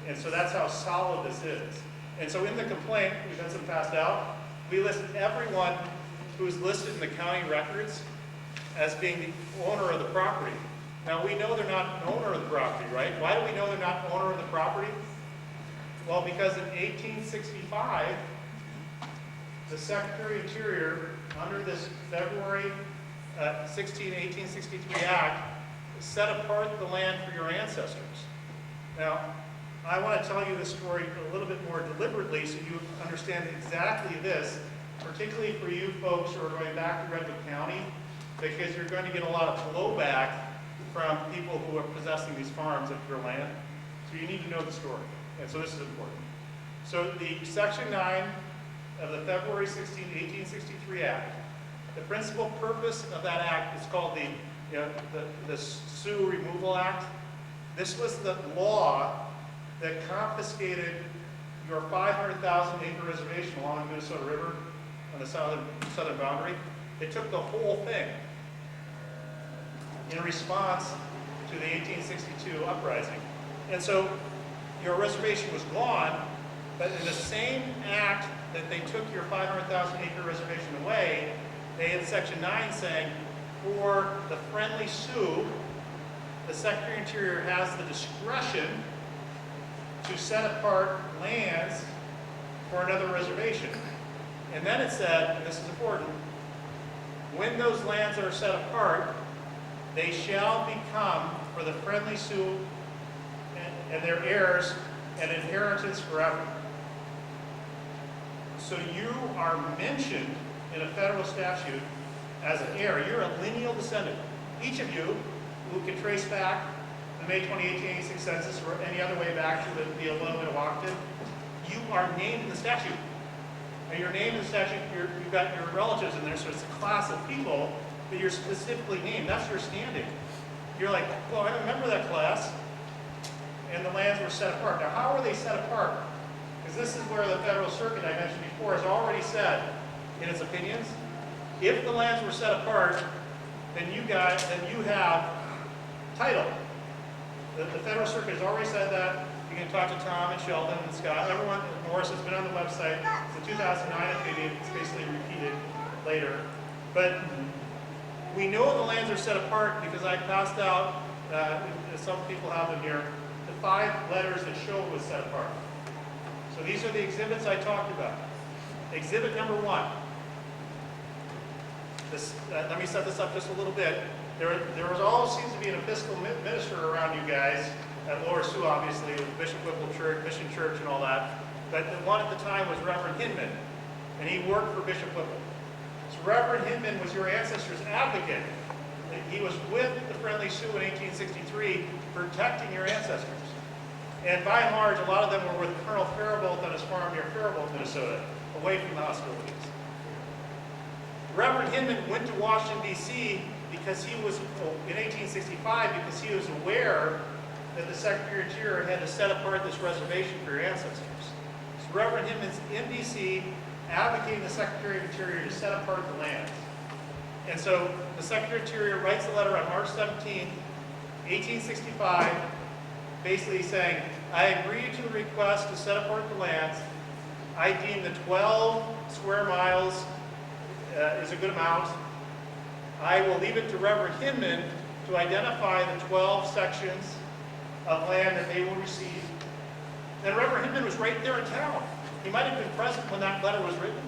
And so that's how solid this is. And so in the complaint, we've had some passed out, we list everyone who's listed in the county records as being the owner of the property. Now, we know they're not an owner of the property, right? Why do we know they're not an owner of the property? Well, because in 1865, the Secretary of Interior, under this February 1863 Act, set apart the land for your ancestors. Now, I want to tell you this story a little bit more deliberately so you understand exactly this. particularly for you folks who are going back to Redwood County, because you're going to get a lot of blowback from people who are possessing these farms of your land. So you need to know the story, and so this is important. So the Section 9 of the February 16, 1863 Act, the principal purpose of that act is called the Sioux Removal Act. This was the law that confiscated your 500,000 acre reservation along the Minnesota River on the southern boundary. They took the whole thing in response to the 1862 uprising. And so your reservation was gone, but in the same act that they took your 500,000 acre reservation away, they had Section 9 saying, for the friendly Sioux, the Secretary of Interior has the discretion to set apart lands for another reservation. And then it said, and this is important, when those lands are set apart, they shall become for the friendly Sioux and their heirs an inheritance forever. So you are mentioned in a federal statute as an heir. You're a lineal descendant. Each of you who can trace back the May 28, 1886 census or any other way back to the loyal Minnewacan, you are named in the statute. And you're named in the statute, you've got your relatives in there, so it's a class of people that you're specifically named. That's your standing. You're like, well, I remember that class, and the lands were set apart. Now, how are they set apart? Because this is where the Federal Circuit I mentioned before has already said, in its opinions, if the lands were set apart, then you have title. The Federal Circuit has already said that. You can talk to Tom and Sheldon and Scott. Everyone, Morris has been on the website. It's a 2009 opinion. It's basically repeated later. But we know the lands are set apart because I passed out, some people have them here, the 5 letters that show it was set apart. So these are the exhibits I talked about. Exhibit number 1. Let me set this up just a little bit. There always seems to be an Episcopal minister around you guys, at Lower Sioux obviously, with Bishop Whipple Church, Mission Church and all that. But the one at the time was Reverend Hinman, and he worked for Bishop Whipple. So Reverend Hinman was your ancestors' advocate. He was with the Friendly Sioux in 1863, protecting your ancestors. And by and large, a lot of them were with Colonel Faribault on his farm near Faribault, Minnesota, away from the hostilities. Reverend Hinman went to Washington, D.C. because he was, in 1865, because he was aware that the Secretary of Interior had to set apart this reservation for your ancestors. So Reverend Hinman's in D.C. advocating the Secretary of Interior to set apart the lands. And so the Secretary of Interior writes a letter on March 17, 1865, basically saying, I agree to the request to set apart the lands. I deem the 12 square miles is a good amount. I will leave it to Reverend Hinman to identify the 12 sections of land that they will receive. And Reverend Hinman was right there in town. He might have been present when that letter was written.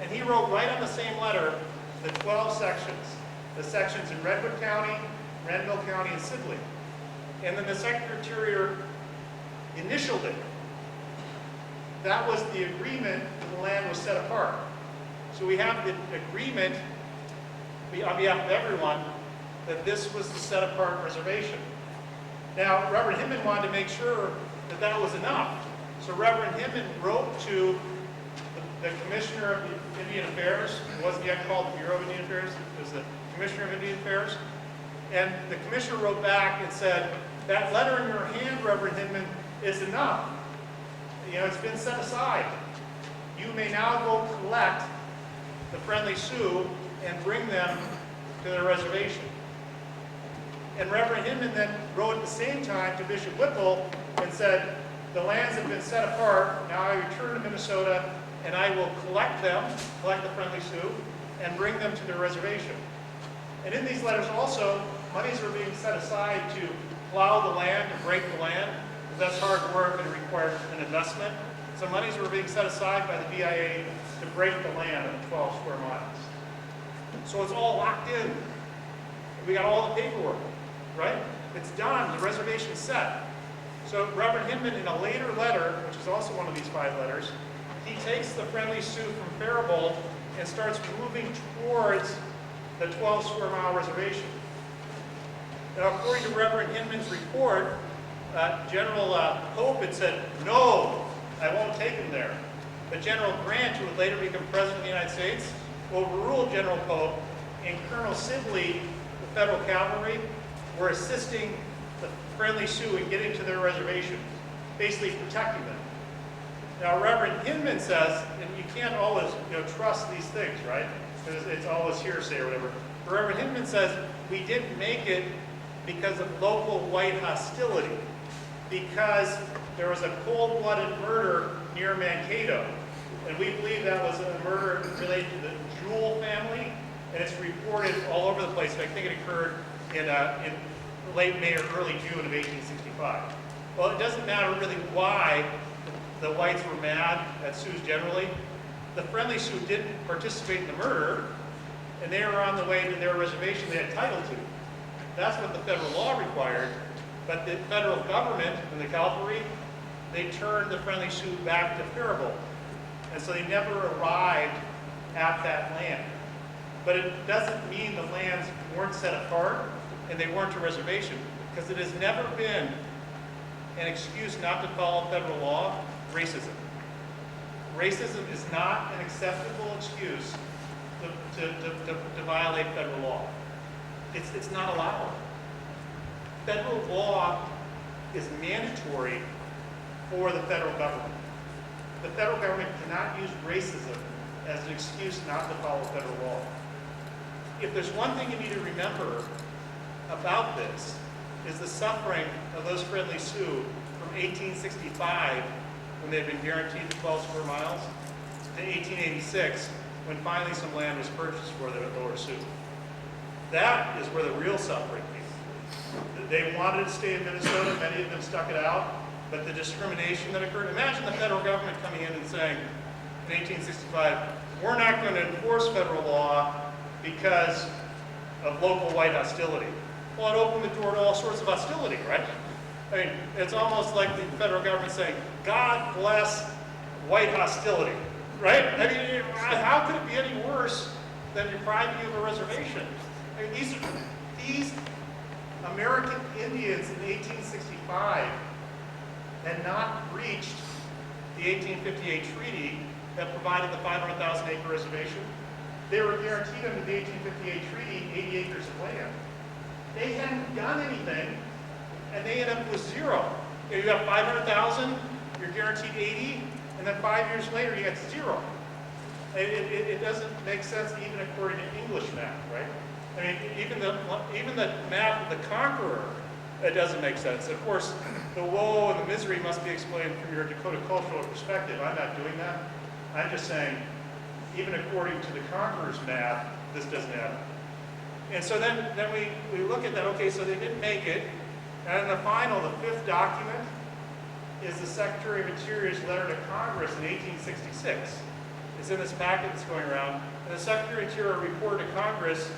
And he wrote right on the same letter the 12 sections. The sections in Redwood County, Renville County, and Sibley. And then the Secretary of Interior initialed it. That was the agreement that the land was set apart. So we have the agreement on behalf of everyone that this was the set apart reservation. Now, Reverend Hinman wanted to make sure that that was enough. So Reverend Hinman wrote to the Commissioner of Indian Affairs. It wasn't yet called the Bureau of Indian Affairs. It was the Commissioner of Indian Affairs. And the Commissioner wrote back and said, that letter in your hand, Reverend Hinman, is enough. You know, it's been set aside. You may now go collect the Friendly Sioux and bring them to their reservation. And Reverend Hinman then wrote at the same time to Bishop Whipple and said, the lands have been set apart, now I return to Minnesota and I will collect them, collect the Friendly Sioux, and bring them to their reservation. And in these letters also, monies were being set aside to plow the land, to break the land, because that's hard work and it required an investment. So monies were being set aside by the BIA to break the land of 12 square miles. So it's all locked in. We got all the paperwork, right? It's done, the reservation's set. So Reverend Hinman, in a later letter, which is also one of these 5 letters, he takes the friendly Sioux from Faribault and starts moving towards the 12 square mile reservation. Now, according to Reverend Hinman's report, General Pope had said, no, I won't take him there. But General Grant, who would later become President of the United States, overruled General Pope, and Colonel Sibley, the federal cavalry, were assisting the friendly Sioux in getting to their reservation, basically protecting them. Now, Reverend Hinman says, and you can't always trust these things, right? Because it's always hearsay or whatever. But Reverend Hinman says, we didn't make it because of local white hostility, because there was a cold-blooded murder near Mankato. And we believe that was a murder related to the Jewell family, and it's reported all over the place. I think it occurred in late May or early June of 1865. Well, it doesn't matter really why the whites were mad at Sioux generally. The friendly Sioux didn't participate in the murder, and they were on the way to their reservation they had title to. That's what the federal law required, but the federal government and the cavalry, they turned the friendly Sioux back to Faribault. And so they never arrived at that land. But it doesn't mean the lands weren't set apart and they weren't a reservation, because it has never been an excuse not to follow federal law, racism. Racism is not an acceptable excuse to violate federal law. It's not allowed. Federal law is mandatory for the federal government. The federal government cannot use racism as an excuse not to follow federal law. If there's one thing you need to remember about this, is the suffering of those friendly Sioux from 1865, when they'd been guaranteed the 12 square miles, to 1886, when finally some land was purchased for them at Lower Sioux. That is where the real suffering came. They wanted to stay in Minnesota, many of them stuck it out, but the discrimination that occurred, imagine the federal government coming in and saying, in 1865, we're not going to enforce federal law because of local white hostility. Well, it opened the door to all sorts of hostility, right? I mean, it's almost like the federal government saying, God bless white hostility, right? I mean, how could it be any worse than depriving you of a reservation? I mean, these American Indians in 1865 had not breached the 1858 treaty that provided the 500,000 acre reservation. They were guaranteed under the 1858 treaty 80 acres of land. They hadn't done anything, and they ended up with zero. You got 500,000, you're guaranteed 80, and then 5 years later you got zero. It doesn't make sense even according to English math, right? I mean, even the math of the conqueror, it doesn't make sense. Of course, the woe and the misery must be explained from your Dakota cultural perspective. I'm not doing that. I'm just saying, even according to the conqueror's math, this doesn't add up. And so then we look at that, okay, so they didn't make it. And in the final, the fifth document is the Secretary of Interior's letter to Congress in 1866. It's in this packet that's going around. And the Secretary of Interior reported to Congress,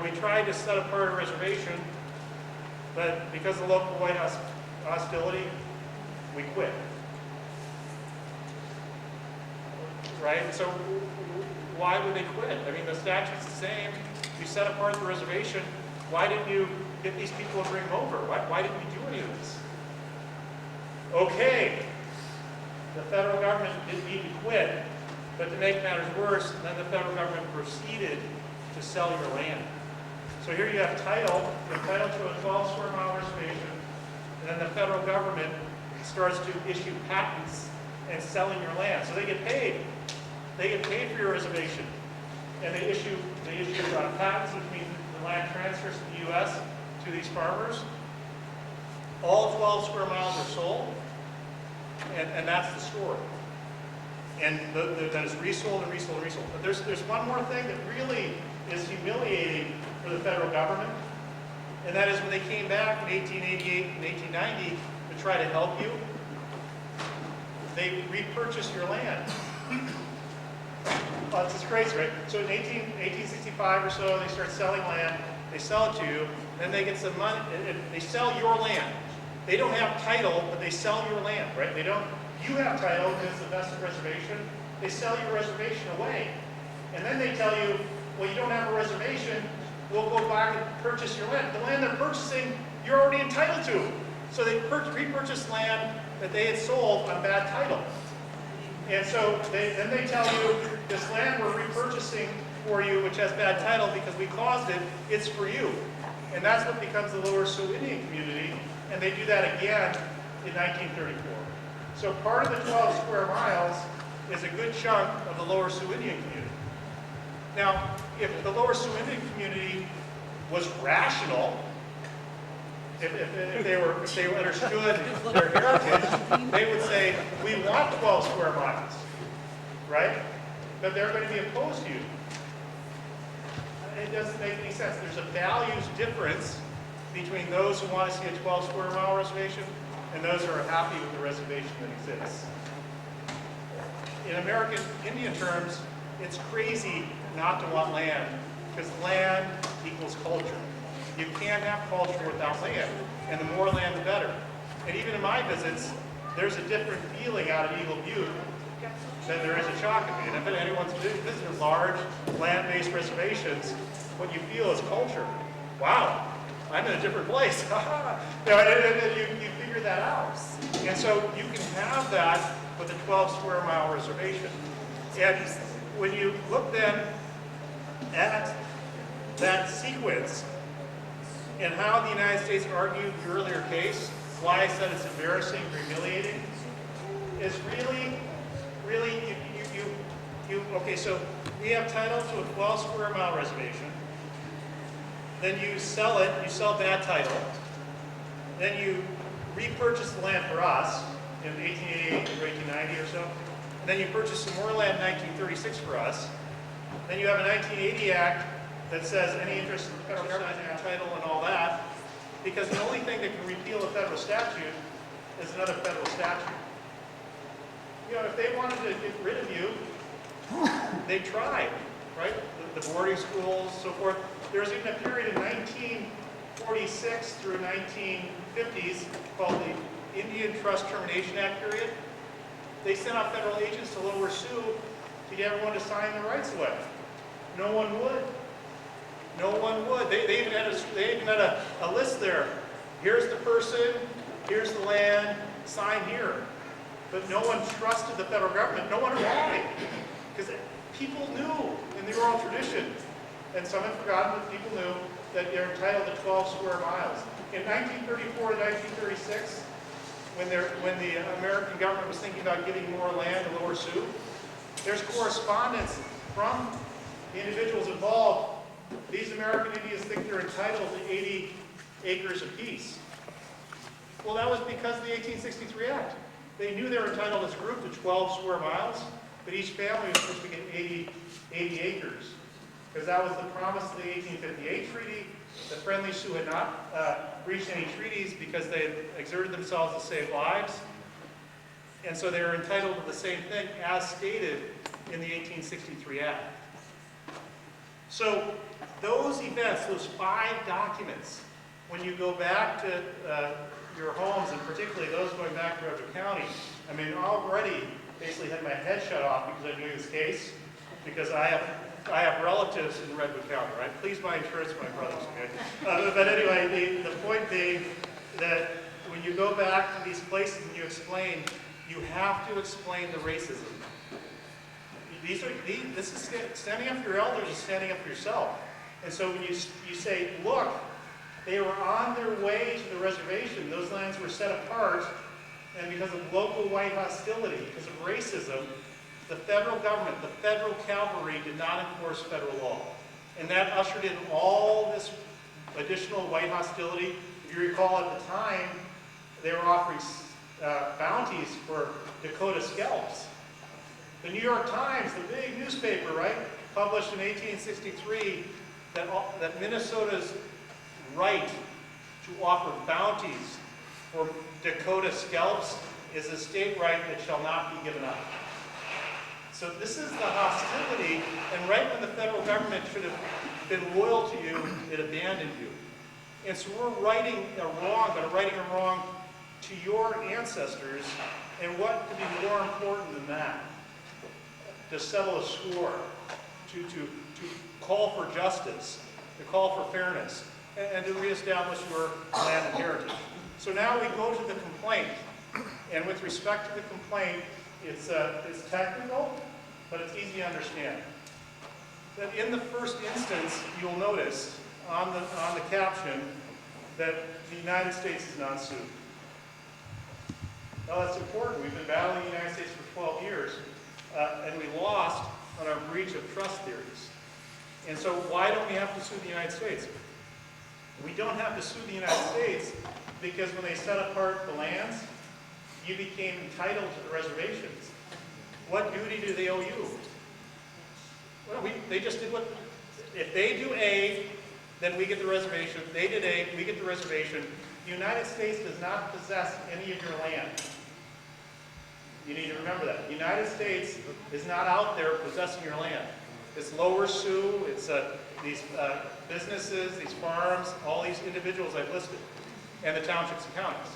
we tried to set apart a reservation, but because of local white hostility, we quit. Right? So why would they quit? I mean, the statute's the same. You set apart the reservation. Why didn't you get these people and bring them over? Why didn't you do any of this? Okay, the federal government didn't need to quit, but to make matters worse, then the federal government proceeded to sell your land. So here you have title to a 12 square mile reservation, and then the federal government starts to issue patents and selling your land. So they get paid. They get paid for your reservation. And they issue patents, which means the land transfers to the U.S. to these farmers. All 12 square miles are sold, and that's the story. And that is resold and resold and resold. But there's one more thing that really is humiliating for the federal government, and that is when they came back in 1888 and 1890 to try to help you, they repurchased your land. Well, it's just crazy, right? So in 1865 or so, they start selling land. They sell it to you. Then they get some money. They sell your land. They don't have title, but they sell your land, right? you have title because it's a vested reservation, they sell your reservation away. And then they tell you, well, you don't have a reservation, we'll go back and purchase your land. The land they're purchasing, you're already entitled to. So they repurchased land that they had sold on bad title. And so then they tell you, this land we're repurchasing for you, which has bad title because we caused it, it's for you. And that's what becomes the Lower Sioux Indian community, and they do that again in 1934. So part of the 12 square miles is a good chunk of the Lower Sioux Indian community. Now, if the Lower Sioux Indian community was rational, if they understood their heritage, they would say, we want 12 square miles, right? But they're going to be opposed to you. It doesn't make any sense. There's a values difference between those who want to see a 12 square mile reservation and those who are happy with the reservation that exists. In American Indian terms, it's crazy not to want land, because land equals culture. You can't have culture without land, and the more land, the better. And even in my visits, there's a different feeling out at Eagle Butte than there is at Shakopee. And if anyone's visited large land-based reservations, what you feel is culture. Wow, I'm in a different place. You figure that out. And so you can have that with a 12 square mile reservation. And when you look then at that sequence and how the United States argued the earlier case, why I said it's embarrassing, humiliating, is really, okay, so we have title to a 12 square mile reservation. Then you sell it, you sell bad title. Then you repurchase the land for us in 1888 or 1890 or so. And then you purchase some more land in 1936 for us. Then you have a 1980 Act that says any interest in the federal government in title and all that, because the only thing that can repeal a federal statute is another federal statute. You know, if they wanted to get rid of you, they tried, right? The boarding schools, so forth. There was even a period in 1946 through 1950s called the Indian Trust Termination Act period. They sent out federal agents to Lower Sioux to get everyone to sign their rights away. No one would. No one would. They even had a list there. Here's the person, here's the land, sign here. But no one trusted the federal government. No one why. Because people knew in the oral tradition, and some have forgotten, but people knew that they're entitled to 12 square miles. In 1934 to 1936, when the American government was thinking about giving more land to Lower Sioux, there's correspondence from the individuals involved. These American Indians think they're entitled to 80 acres apiece. Well, that was because of the 1863 Act. They knew they were entitled as a group to 12 square miles, but each family was supposed to get 80 acres. Because that was the promise of the 1858 treaty. The Friendly Sioux had not reached any treaties because they had exerted themselves to save lives. And so they were entitled to the same thing as stated in the 1863 Act. So those events, those 5 documents, when you go back to your homes, and particularly those going back to Redwood County, I mean, already basically had my head shut off because I'm doing this case, because I have relatives in Redwood County, right? Please buy insurance for my brothers, okay? But anyway, the point being that when you go back to these places and you explain, you have to explain the racism. This is standing up for your elders is standing up for yourself. And so when you say, look, they were on their way to the reservation, those lands were set apart, and because of local white hostility, because of racism, the federal government, the federal cavalry did not enforce federal law. And that ushered in all this additional white hostility. If you recall at the time, they were offering bounties for Dakota scalps. The New York Times, the big newspaper, right, published in 1863 that Minnesota's right to offer bounties for Dakota scalps is a state right that shall not be given up. So this is the hostility, and right when the federal government should have been loyal to you, it abandoned you. And so we're righting a wrong, but righting a wrong to your ancestors, and what could be more important than that? To settle a score, to call for justice, to call for fairness, and to reestablish your land and heritage. So now we go to the complaint, and with respect to the complaint, it's technical, but it's easy to understand. That in the first instance, you'll notice on the caption that the United States is not sued. Now that's important. We've been battling the United States for 12 years, and we lost on our breach of trust theories. And so why don't we have to sue the United States? We don't have to sue the United States because when they set apart the lands, you became entitled to the reservations. What duty do they owe you? Well, they just did what, if they do A, then we get the reservation. They did A, we get the reservation. The United States does not possess any of your land. You need to remember that. The United States is not out there possessing your land. It's Lower Sioux, it's these businesses, these farms, all these individuals I've listed, and the townships and counties.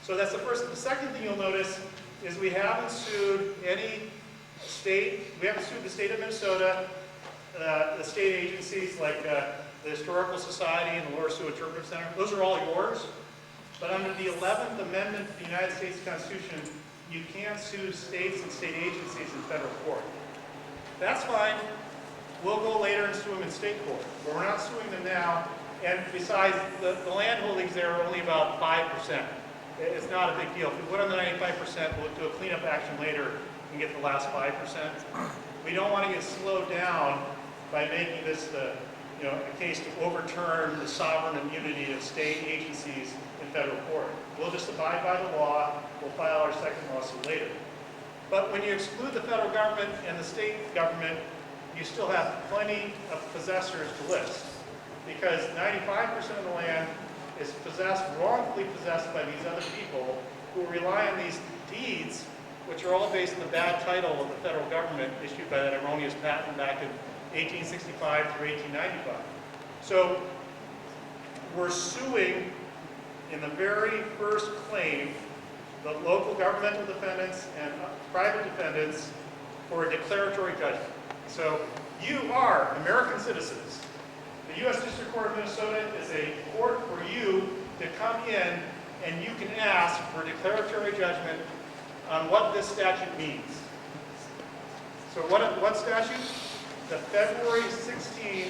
So that's the first. The second thing you'll notice is we haven't sued any state, we haven't sued the state of Minnesota, the state agencies like the Historical Society and the Lower Sioux Interpretive Center. Those are all yours. But under the 11th Amendment to the United States Constitution, you can't sue states and state agencies in federal court. That's fine. We'll go later and sue them in state court, but we're not suing them now. And besides, the land holdings there are only about 5%. It's not a big deal. If we went on the 95%, we'll do a cleanup action later and get the last 5%. We don't want to get slowed down by making this a case to overturn the sovereign immunity of state agencies in federal court. We'll just abide by the law. We'll file our second lawsuit later. But when you exclude the federal government and the state government, you still have plenty of possessors to list, because 95% of the land is possessed, wrongfully possessed by these other people who rely on these deeds, which are all based on the bad title of the federal government issued by that erroneous patent back in 1865 through 1895. So we're suing in the very first claim the local governmental defendants and private defendants for a declaratory judgment. So you are American citizens. The U.S. District Court of Minnesota is a court for you to come in and you can ask for a declaratory judgment on what this statute means. So what statute? The February 16,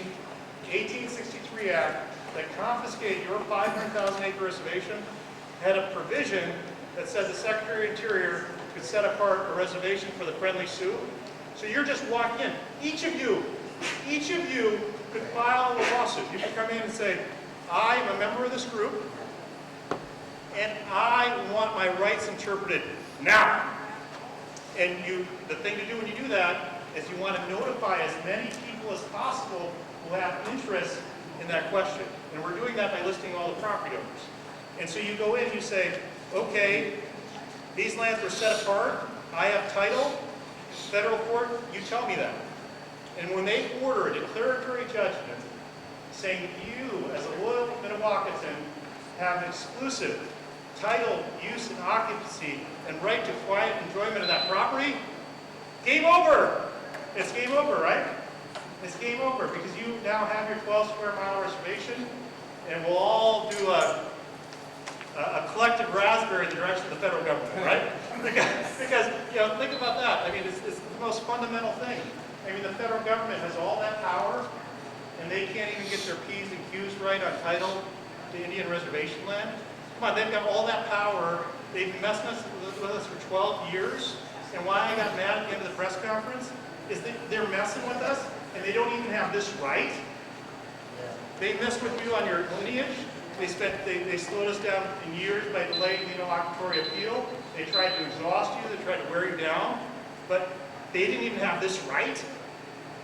1863 Act that confiscated your 500,000 acre reservation had a provision that said the Secretary of Interior could set apart a reservation for the Friendly Sioux. So you're just walking in. Each of you could file a lawsuit. You could come in and say, I am a member of this group, and I want my rights interpreted now. And the thing to do when you do that is you want to notify as many people as possible who have interest in that question. And we're doing that by listing all the property owners. And so you go in and you say, okay, these lands were set apart, I have title, federal court, you tell me that. And when they order a declaratory judgment saying you, as a loyal Minnewacanton, have exclusive title, use, and occupancy, and right to quiet enjoyment of that property, game over. It's game over, right? It's game over because you now have your 12 square mile reservation, and we'll all do a collective raspberry in the direction of the federal government, right? Because think about that. I mean, it's the most fundamental thing. I mean, the federal government has all that power, and they can't even get their P's and Q's right on title to Indian reservation land. Come on, they've got all that power. They've been messing with us for 12 years, and why I got mad at the end of the press conference is they're messing with us, and they don't even have this right. They messed with you on your lineage. They slowed us down in years by delaying the interlocutory appeal. They tried to exhaust you. They tried to wear you down. But they didn't even have this right.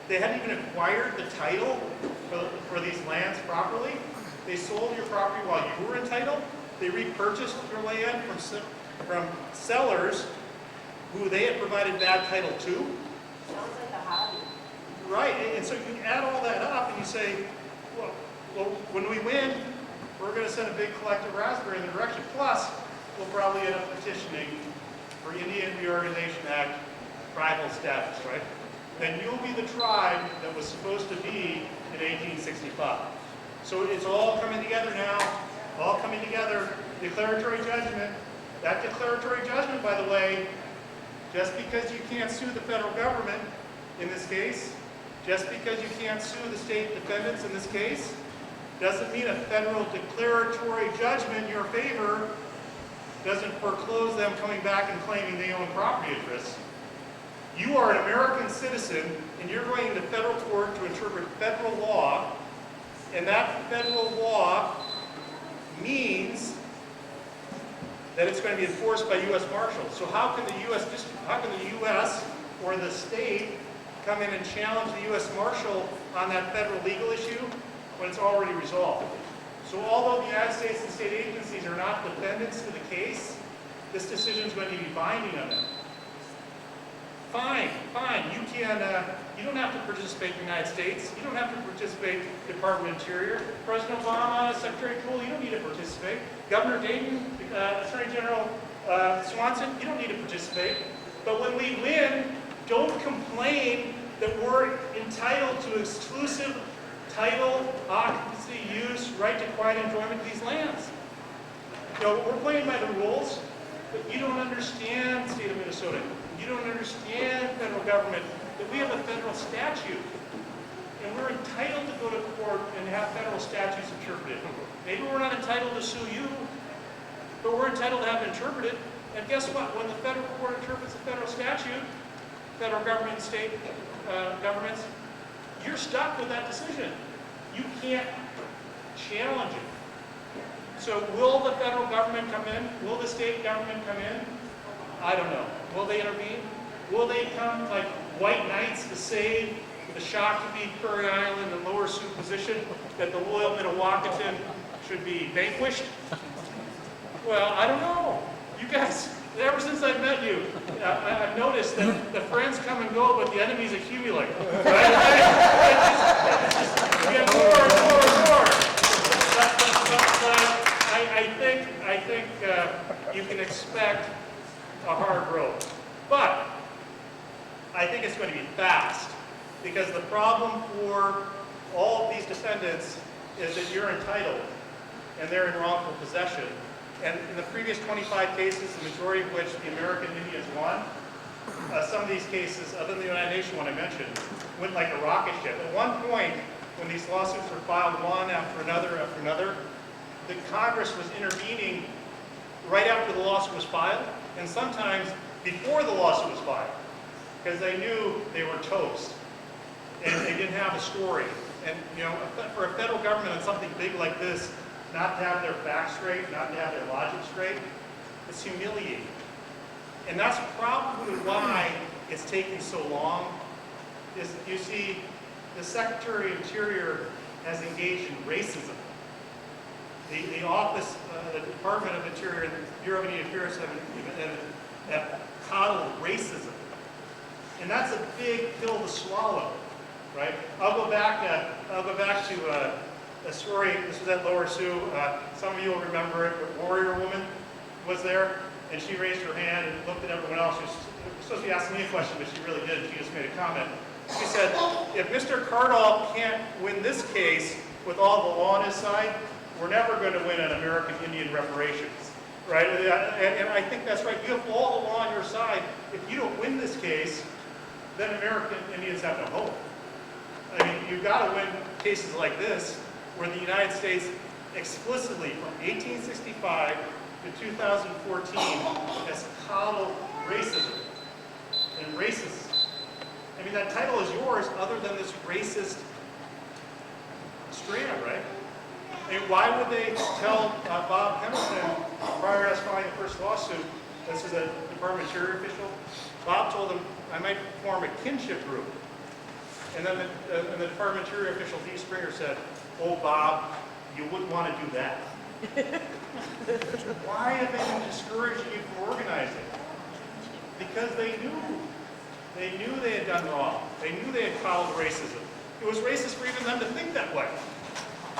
They hadn't even acquired the title for these lands properly. They sold your property while you were entitled. They repurchased your land from sellers who they had provided bad title to. Sounds like a hobby. Right, and so you add all that up and you say, well, when we win, we're going to send a big collective raspberry in the direction. Plus, will probably end up petitioning for Indian Reorganization Act tribal status, right? Then you'll be the tribe that was supposed to be in 1865. So it's all coming together now, all coming together. Declaratory judgment. That declaratory judgment, by the way, just because you can't sue the federal government in this case, just because you can't sue the state defendants in this case, doesn't mean a federal declaratory judgment in your favor doesn't foreclose them coming back and claiming they own property interests. You are an American citizen, and you're going into federal court to interpret federal law, and that federal law means that it's going to be enforced by U.S. Marshals. So how can the U.S. or the state come in and challenge the U.S. Marshal on that federal legal issue when it's already resolved? So although the United States and state agencies are not defendants to the case, this decision is going to be binding on them. Fine. You don't have to participate in the United States. You don't have to participate in the Department of Interior. President Obama, Secretary Toole, you don't need to participate. Governor Dayton, Attorney General Swanson, you don't need to participate. But when we win, don't complain that we're entitled to exclusive title, occupancy, use, right to quiet enjoyment of these lands. You know, we're playing by the rules, but you don't understand, state of Minnesota. You don't understand, federal government, that we have a federal statute. And we're entitled to go to court and have federal statutes interpreted. Maybe we're not entitled to sue you, but we're entitled to have it interpreted. And guess what? When the federal court interprets a federal statute, federal government and state governments, you're stuck with that decision. You can't challenge it. So will the federal government come in? Will the state government come in? I don't know. Will they intervene? Will they come like white knights to save the Shakopee, Prairie Island, and Lower Sioux position that the loyal Mdewakanton should be vanquished? Well, I don't know. You guys, ever since I've met you, I've noticed that the friends come and go, but the enemies accumulate. Right? We get more and more and more. But I think you can expect a hard road. But I think it's going to be fast, because the problem for all of these defendants is that you're entitled and they're in wrongful possession. And in the previous 25 cases, the majority of which the American Indians won, some of these cases, other than the United Nations one I mentioned, went like a rocket ship. At one point, when these lawsuits were filed one after another, the Congress was intervening right after the lawsuit was filed, and sometimes before the lawsuit was filed, because they knew they were toast, and they didn't have a story. And you know, for a federal government on something big like this, not to have their facts straight, not to have their logic straight, it's humiliating. And that's probably why it's taking so long. Is you see, the Secretary of Interior has engaged in racism. The office, the Department of Interior and the Bureau of Indian Affairs have coddled racism. And that's a big pill to swallow, right? I'll go back to a story. This was at Lower Sioux. Some of you will remember it. A warrior woman was there, and she raised her hand and looked at everyone else. She was supposed to be asking me a question, but she really didn't. She just made a comment. She said, if Mr. Cardall can't win this case with all the law on his side, we're never going to win an American Indian reparations, right? And I think that's right. You have all the law on your side. If you don't win this case, then American Indians have no hope. I mean, you've got to win cases like this, where the United States explicitly, from 1865 to 2014, has coddled racism and racists. I mean, that title is yours other than this racist strand, right? I mean, why would they tell Bob Pendleton, prior to us filing the first lawsuit, this is a Department of Interior official, Bob told him, I might form a kinship group. And then the Department of Interior official, Dee Springer, said, oh, Bob, you wouldn't want to do that. Why have they been discouraging you from organizing? Because they knew they had done wrong. They knew they had coddled racism. It was racist for even them to think that way,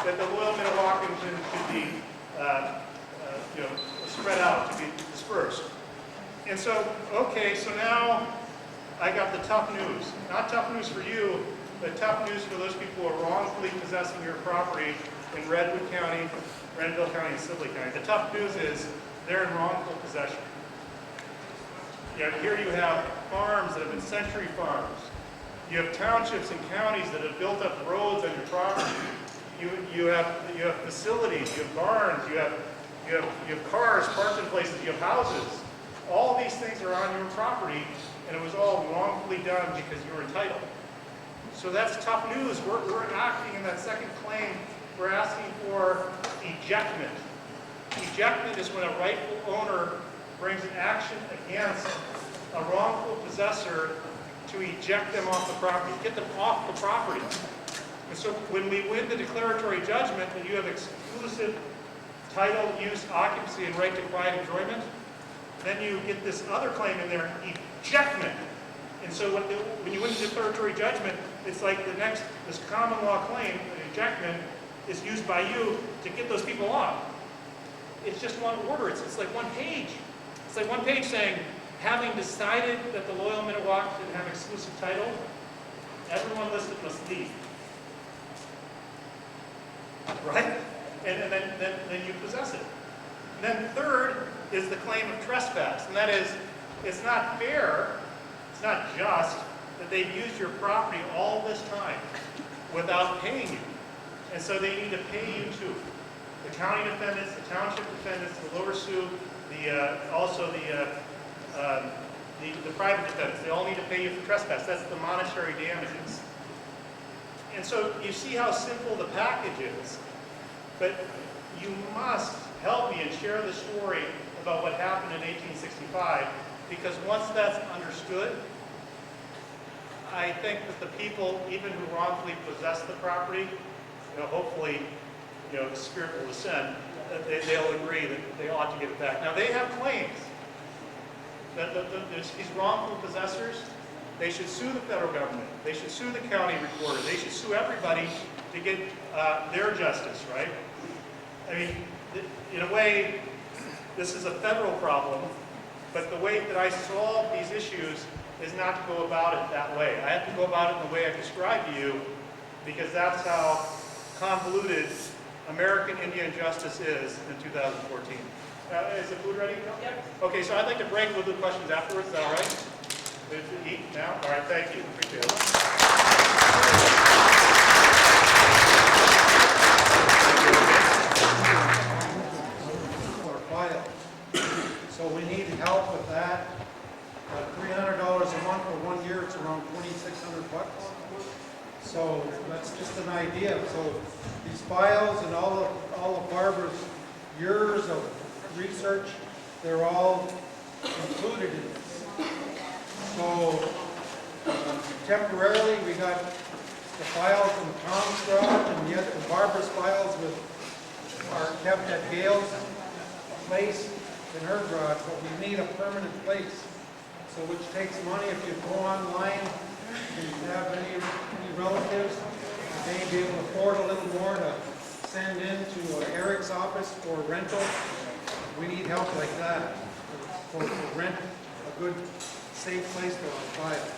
that the loyal Mdewakanton could be spread out, to be dispersed. And so, okay, so now I got the tough news. Not tough news for you, but tough news for those people who are wrongfully possessing your property in Redwood County, Renville County, and Sibley County. The tough news is they're in wrongful possession. Here you have farms that have been century farms. You have townships and counties that have built up roads on your property. You have facilities, you have barns, you have cars parked in places, you have houses. All these things are on your property, and it was all wrongfully done because you were entitled. So that's tough news. We're acting in that second claim. We're asking for ejectment. Ejectment is when a rightful owner brings an action against a wrongful possessor to eject them off the property, get them off the property. And so when we win the declaratory judgment and you have exclusive title, use, occupancy, and right to quiet enjoyment, then you get this other claim in there, ejectment. And so when you win the declaratory judgment, it's like this common law claim, ejectment, is used by you to get those people off. It's just one order. It's like one page. It's like one page saying, having decided that the loyal Minnewacan have exclusive title, everyone listed must leave. Right? And then you possess it. And then third is the claim of trespass. And that is, it's not fair, it's not just that they've used your property all this time without paying you. And so they need to pay you too. The county defendants, the township defendants, the lower Sioux, also the private defendants, they all need to pay you for trespass. That's the monetary damages. And so you see how simple the package is. But you must help me and share the story about what happened in 1865, because once that's understood, I think that the people, even who wrongfully possess the property, hopefully, the spirit will descend, that they'll agree that they ought to get it back. Now, they have claims that these wrongful possessors, they should sue the federal government, they should sue the county recorder, they should sue everybody to get their justice, right? I mean, in a way, this is a federal problem, but the way that I solve these issues is not to go about it that way. I have to go about it in the way I described to you, because that's how convoluted American Indian justice is in 2014. Is the food ready? Yep. Okay, so I'd like to break. We'll do questions afterwards. Is that all right? Eat now? All right, thank you. Appreciate it. Or file. So we need help with that. $300 a month for 1 year, it's around $2,600. So that's just an idea. So these files and all of Barbara's years of research, they're all included in this. So temporarily we got the files in Tom's garage, and yet the Barbara's files are kept at Gail's place in her garage, but we need a permanent place. So which takes money. If you go online and have any relatives, they may be able to afford a little more to send in to Eric's office for rental. We need help like that for rent a good, safe place for our file.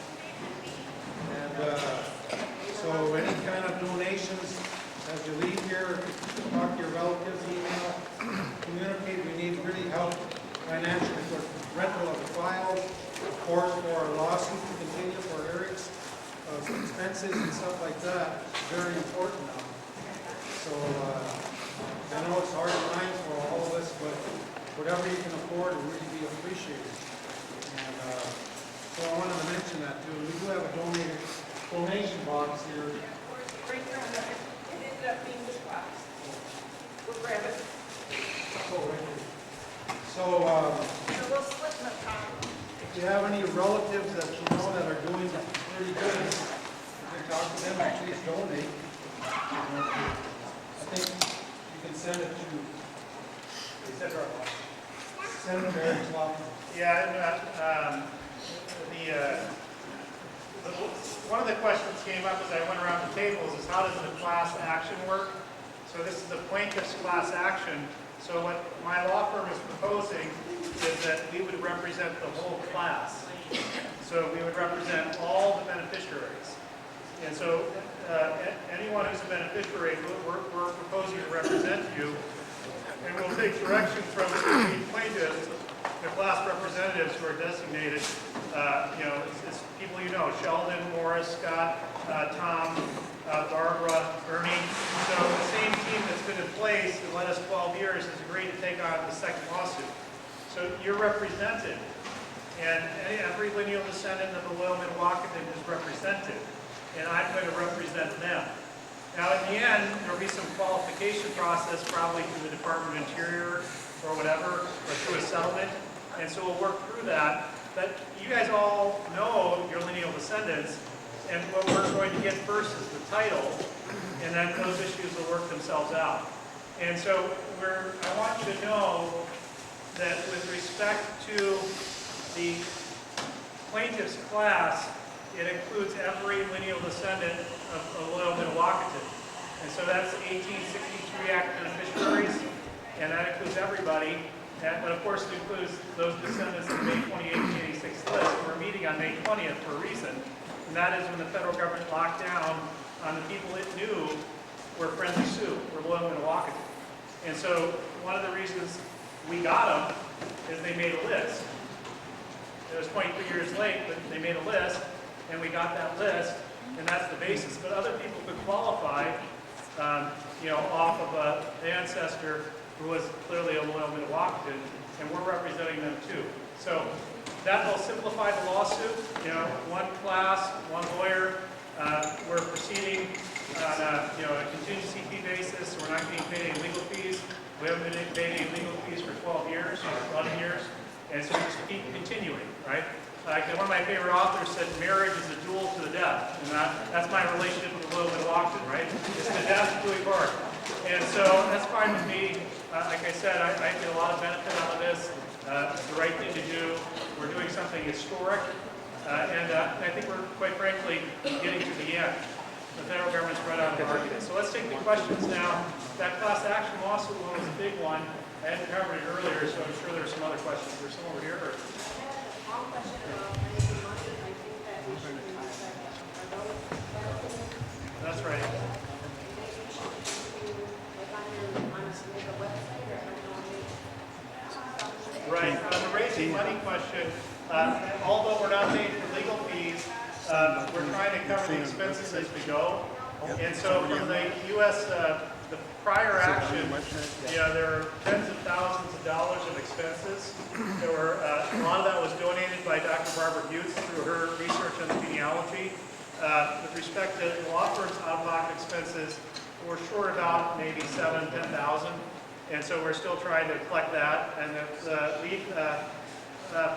And so any kind of donations as you leave here, talk to your relatives, email, communicate. We need really help financially for rental of the files, of course for our lawsuit to continue for Eric's expenses and stuff like that. Very important now. So I know it's hard times for all of us, but whatever you can afford will really be appreciated. And so I wanted to mention that too. We do have a donation box here. Right there on the, it ended up being this box. We'll grab it. So So we'll split in the top. if you have any relatives that you know that are doing pretty good, you can talk to them and please donate. I think you can send it to Senator Eric's office. Yeah, one of the questions came up as I went around the tables is how does the class action work? So this is a plaintiff's class action. So what my law firm is proposing is that we would represent the whole class. So we would represent all the beneficiaries. And so anyone who's a beneficiary, we're proposing to represent you. And we'll take direction from the plaintiffs, the class representatives who are designated. It's people you know, Sheldon, Morris, Scott, Tom, Barbara, Ernie. So the same team that's been in place and led us 12 years has agreed to take on the second lawsuit. So you're represented, and every lineal descendant of the Loyal Mdewakanton is represented, and I'm going to represent them. Now, in the end, there'll be some qualification process, probably through the Department of Interior or whatever, or through a settlement, and so we'll work through that. But you guys all know your lineal descendants, and what we're going to get first is the title, and then those issues will work themselves out. And so I want you to know that with respect to the plaintiff's class, it includes every lineal descendant of Loyal Mdewakanton. And so that's 1863 Act beneficiaries, and that includes everybody. But of course it includes those descendants of the May 28, 1886 list. We're meeting on May 20th for a reason. And that is when the federal government locked down on the people it knew were friendly Sioux, were Loyal Mdewakanton. And so one of the reasons we got them is they made a list. It was 23 years late, but they made a list, and we got that list, and that's the basis. But other people could qualify, off of an ancestor who was clearly a Loyal Mdewakanton, and we're representing them too. So that will simplify the lawsuit. One class, one lawyer. We're proceeding on a contingency fee basis. We're not getting paid any legal fees. We haven't been paid any legal fees for 12 years, 11 years, and so we just keep continuing, right? Like one of my favorite authors said, marriage is a duel to the death, and that's my relationship with Loyal Mdewakanton, right? It's the death till we part. And so that's fine with me. Like I said, I get a lot of benefit out of this. It's the right thing to do. We're doing something historic, and I think we're, quite frankly, getting to the end. The federal government's run out of arguments. So let's take the questions now. That class action lawsuit one was a big one. I hadn't covered it earlier, so I'm sure there's some other questions. There's some over here. Or? One question about raising money, and I think that we should use that. Are those benefits? That's right. Maybe we should do, like on a website or on Right. On the raising money question, although we're not paying for legal fees, we're trying to cover the expenses as we go. And so from the U.S. The prior action, there are tens of thousands of dollars of expenses. There were a lot of that was donated by Dr. Barbara Butz through her research on the genealogy. With respect to the law firm's out-of-pocket expenses, we're short about maybe $7,000 to $10,000, and so we're still trying to collect that. And the lead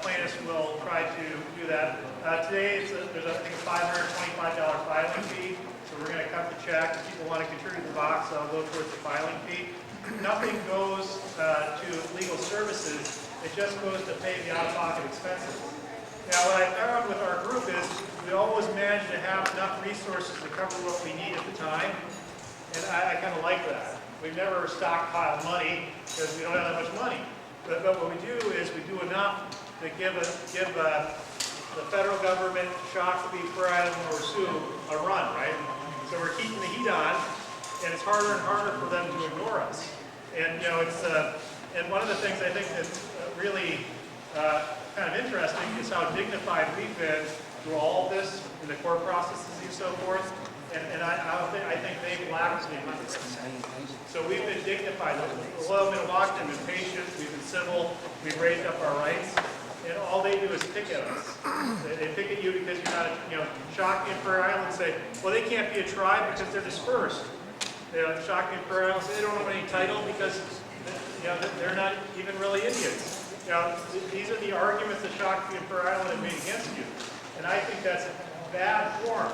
plaintiffs will try to do that. Today, there's I think a $525 filing fee. So we're going to cut the check. If people want to contribute to the box, I'll go towards the filing fee. Nothing goes to legal services. It just goes to pay the out-of-pocket expenses. Now, what I found with our group is we always manage to have enough resources to cover what we need at the time, and I kind of like that. We've never stockpiled money because we don't have that much money. But what we do is we do enough to give the federal government, Shakopee, Prairie Island, or Sioux a run, right? So we're keeping the heat on, and it's harder and harder for them to ignore us. And and one of the things I think that's really kind of interesting is how dignified we've been through all of this in the court processes and so forth. And I think they've lacked the So we've been dignified. The Loyal Mdewakanton have been patient. We've been civil. We've raised up our rights. And all they do is pick at us. They pick at you because you're not, Shakopee and Prairie Island say, well, they can't be a tribe because they're dispersed. Shakopee and Prairie Island say they don't have any title because, they're not even really Indians. These are the arguments that Shakopee and Prairie Island have made against you. And I think that's bad form.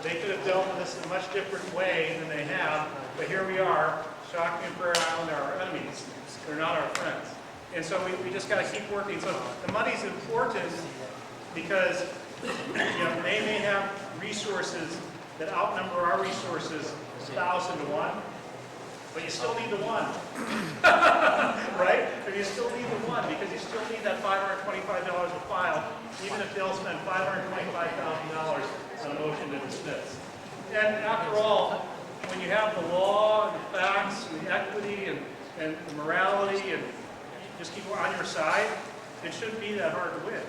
They could have dealt with this in a much different way than they have, but here we are. Shakopee and Prairie Island are our enemies. They're not our friends. And so we just got to keep working. So the money's important because they may have resources that outnumber our resources 1,000 to 1. but you still need the one. Right? But you still need the one because you still need that $525 a file, even if they'll spend $525,000 on a motion to dismiss. And after all, when you have the law and the facts and the equity and the morality and just keep on your side, it shouldn't be that hard to win.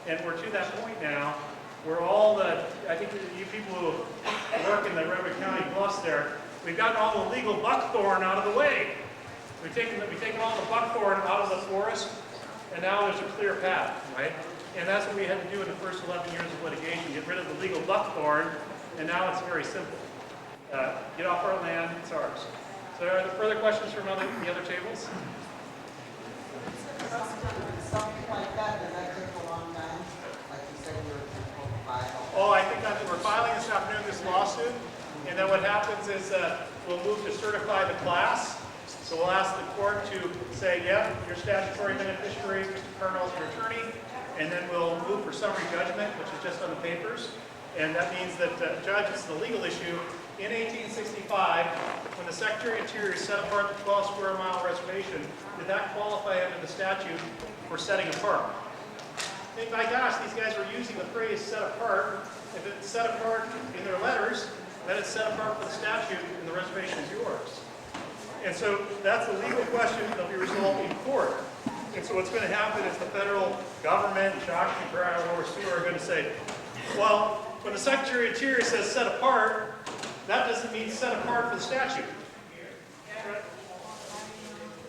And we're to that point now where I think you people who work in the Redwood County Bluffs there, we've gotten all the legal buckthorn out of the way. We've taken all the buckthorn out of the forest, and now there's a clear path, right? And that's what we had to do in the first 11 years of litigation, get rid of the legal buckthorn, and now it's very simple. Get off our land, it's ours. So are there further questions from the other tables? Something like that, does that take a long time? Like you said, you were supposed to file. Oh, I think we're filing this afternoon this lawsuit, and then what happens is we'll move to certify the class. So we'll ask the court to say, yeah, your statutory beneficiary, Mr. Colonel, is your attorney, and then we'll move for summary judgment, which is just on the papers. And that means that, Judge, it's the legal issue. In 1865, when the Secretary of Interior set apart the 12 square mile reservation, did that qualify under the statute for setting apart? Think, my gosh, these guys were using the phrase set apart. If it's set apart in their letters, then it's set apart for the statute and the reservation is yours. And so that's a legal question that'll be resolved in court. And so what's going to happen is the federal government, Shakti, Brad, or Sewer are going to say, well, when the Secretary of Interior says set apart, that doesn't mean set apart for the statute. Right?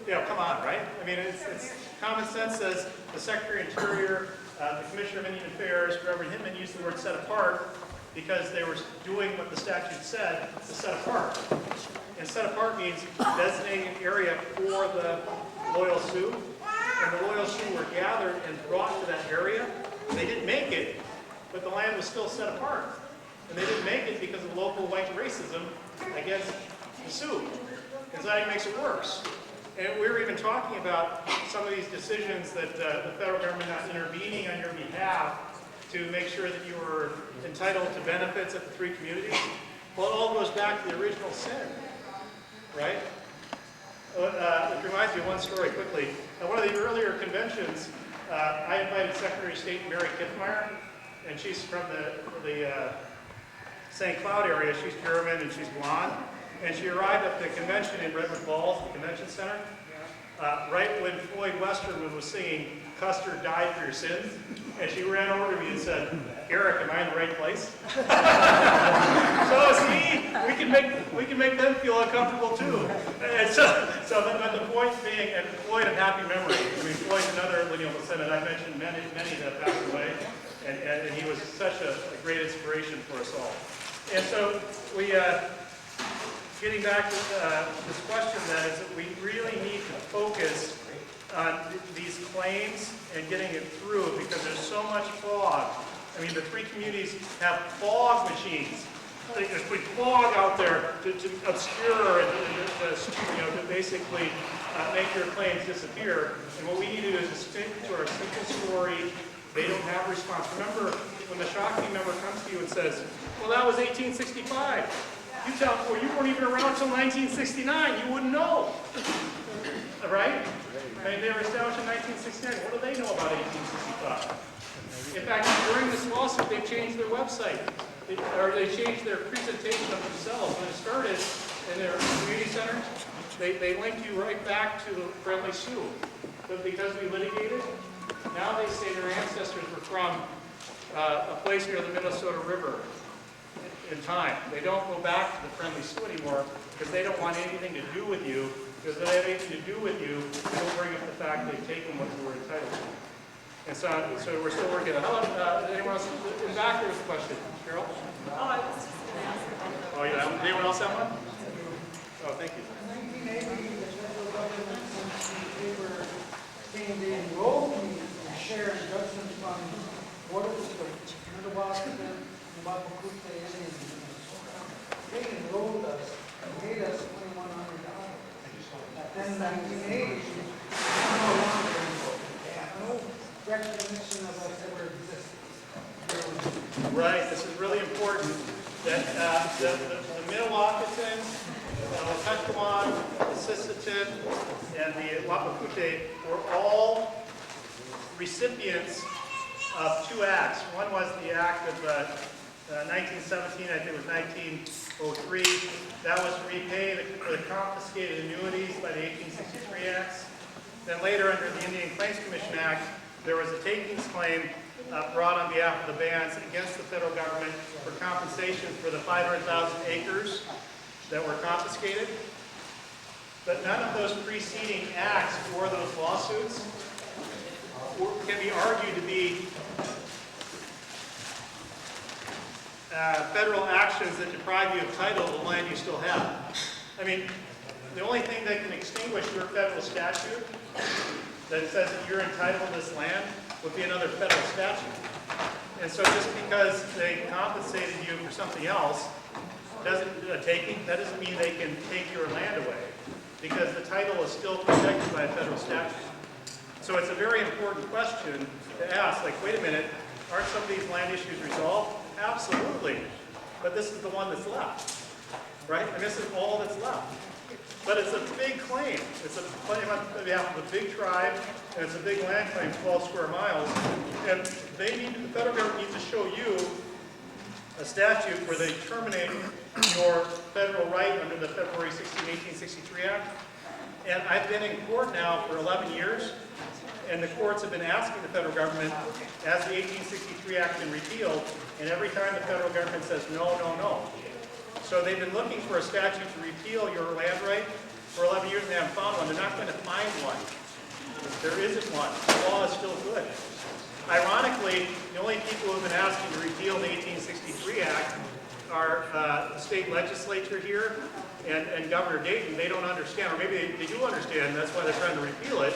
Yeah, come on, right? I mean, it's common sense says the Secretary of Interior, the Commissioner of Indian Affairs, Reverend Hinman used the word set apart because they were doing what the statute said to set apart. And set apart means designating an area for the loyal Sioux. And the loyal Sioux were gathered and brought to that area. They didn't make it, but the land was still set apart. And they didn't make it because of local white racism against the Sioux. And so that makes it worse. And we were even talking about some of these decisions that the federal government not intervening on your behalf to make sure that you were entitled to benefits at the three communities. Well, it all goes back to the original sin, right? It reminds me of one story quickly. At one of the earlier conventions, I invited Secretary of State Mary Kiffmeyer, and she's from the St. Cloud area. She's German and she's blonde. And she arrived at the convention in Redwood Falls, the convention center, right when Floyd Westerman was singing "Custer Died for Your Sins," and she ran over to me and said, "Eric, am I in the right place?" So see, we can make them feel uncomfortable too. And so the point being, and Floyd, a happy memory. I mean, Floyd's another lineal descendant. I mentioned many that passed away, and he was such a great inspiration for us all. And so we. Getting back to this question then is that we really need to focus on these claims and getting it through because there's so much fog. I mean, the three communities have fog machines. They put fog out there to obscure and to basically make your claims disappear. And what we need to do is to stick to our simple story. They don't have response. Remember, when the Shakti member comes to you and says, well, that was 1865. You tell them, well, you weren't even around until 1969. You wouldn't know. Right? I mean, they were established in 1969. What do they know about 1865? In fact, during this lawsuit, they changed their website. They changed their presentation of themselves. When it started in their community centers, they linked you right back to the Friendly Sioux. But because we litigated, now they say their ancestors were from a place near the Minnesota River. In time. They don't go back to the Friendly Sioux anymore because they don't want anything to do with you. Because if they have anything to do with you, they'll bring up the fact they've taken what you were entitled to. And so we're still working on it. How about anyone else? In the back there was a question. Cheryl? Oh, I was just going to ask about that. Oh, yeah. Anyone else have one? Oh, thank you. In 1980, the federal government, they were saying they enrolled me to share in Judson Fund. What is the Minnewacan? They enrolled us and paid us $2,100. Then in 1980, no longer enrolled. They have no recognition of us ever existed. Right. This is really important that the Minnewacan Wapekwan, the Sisseton, and the Wapakute were all recipients of two acts. One was the act of 1917, I think it was 1903. That was to repay the confiscated annuities by the 1863 acts. Then later, under the Indian Claims Commission Act, there was a takings claim brought on behalf of the bands against the federal government for compensation for the 500,000 acres that were confiscated. But none of those preceding acts for those lawsuits can be argued to be federal actions that deprive you of title to the land you still have. I mean, the only thing that can extinguish your federal statute that says that you're entitled to this land would be another federal statute. And so just because they compensated you for something else that doesn't mean they can take your land away, because the title is still protected by a federal statute. So it's a very important question to ask, like, wait a minute, aren't some of these land issues resolved? Absolutely. But this is the one that's left, right? And this is all that's left. But it's a big claim. It's a claim on behalf of a big tribe, and it's a big land claim, 12 square miles. And the federal government needs to show you a statute where they terminate your federal right under the February 16, 1863 Act. And I've been in court now for 11 years, and the courts have been asking the federal government, has the 1863 Act been repealed? And every time the federal government says no, no, no. So they've been looking for a statute to repeal your land right for 11 years and they haven't found one. They're not going to find one. There isn't one. The law is still good. Ironically, the only people who have been asking to repeal the 1863 Act are the state legislature here and Governor Dayton. They don't understand, or maybe they do understand, that's why they're trying to repeal it,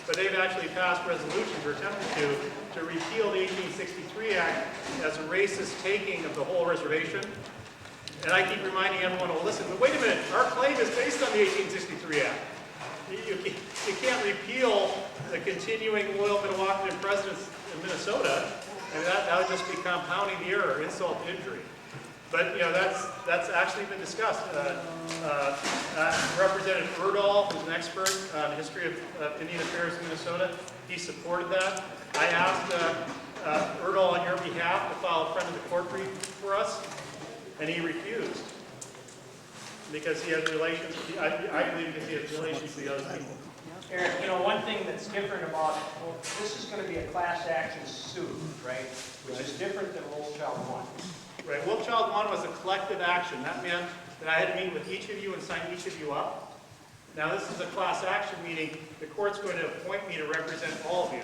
but they've actually passed resolutions, or attempted to repeal the 1863 Act as a racist taking of the whole reservation. And I keep reminding everyone, well, listen, but wait a minute, our claim is based on the 1863 Act. You can't repeal the continuing loyal Mdewakanton presence in Minnesota, and that would just be compounding the error, insult to injury. But you know, that's actually been discussed. Representative Erdahl, who's an expert on the history of Indian affairs in Minnesota, he supported that. I asked Erdahl on your behalf to file a friend of the court brief for us, and he refused because he has relations. I believe because he has relations to the other people. Eric, you know, one thing that's different about, well, this is going to be a class action suit, right? Which is different than Wolfchild 1. Right. Wolfchild 1 was a collective action. That meant that I had to meet with each of you and sign each of you up. Now this is a class action, meaning the court's going to appoint me to represent all of you.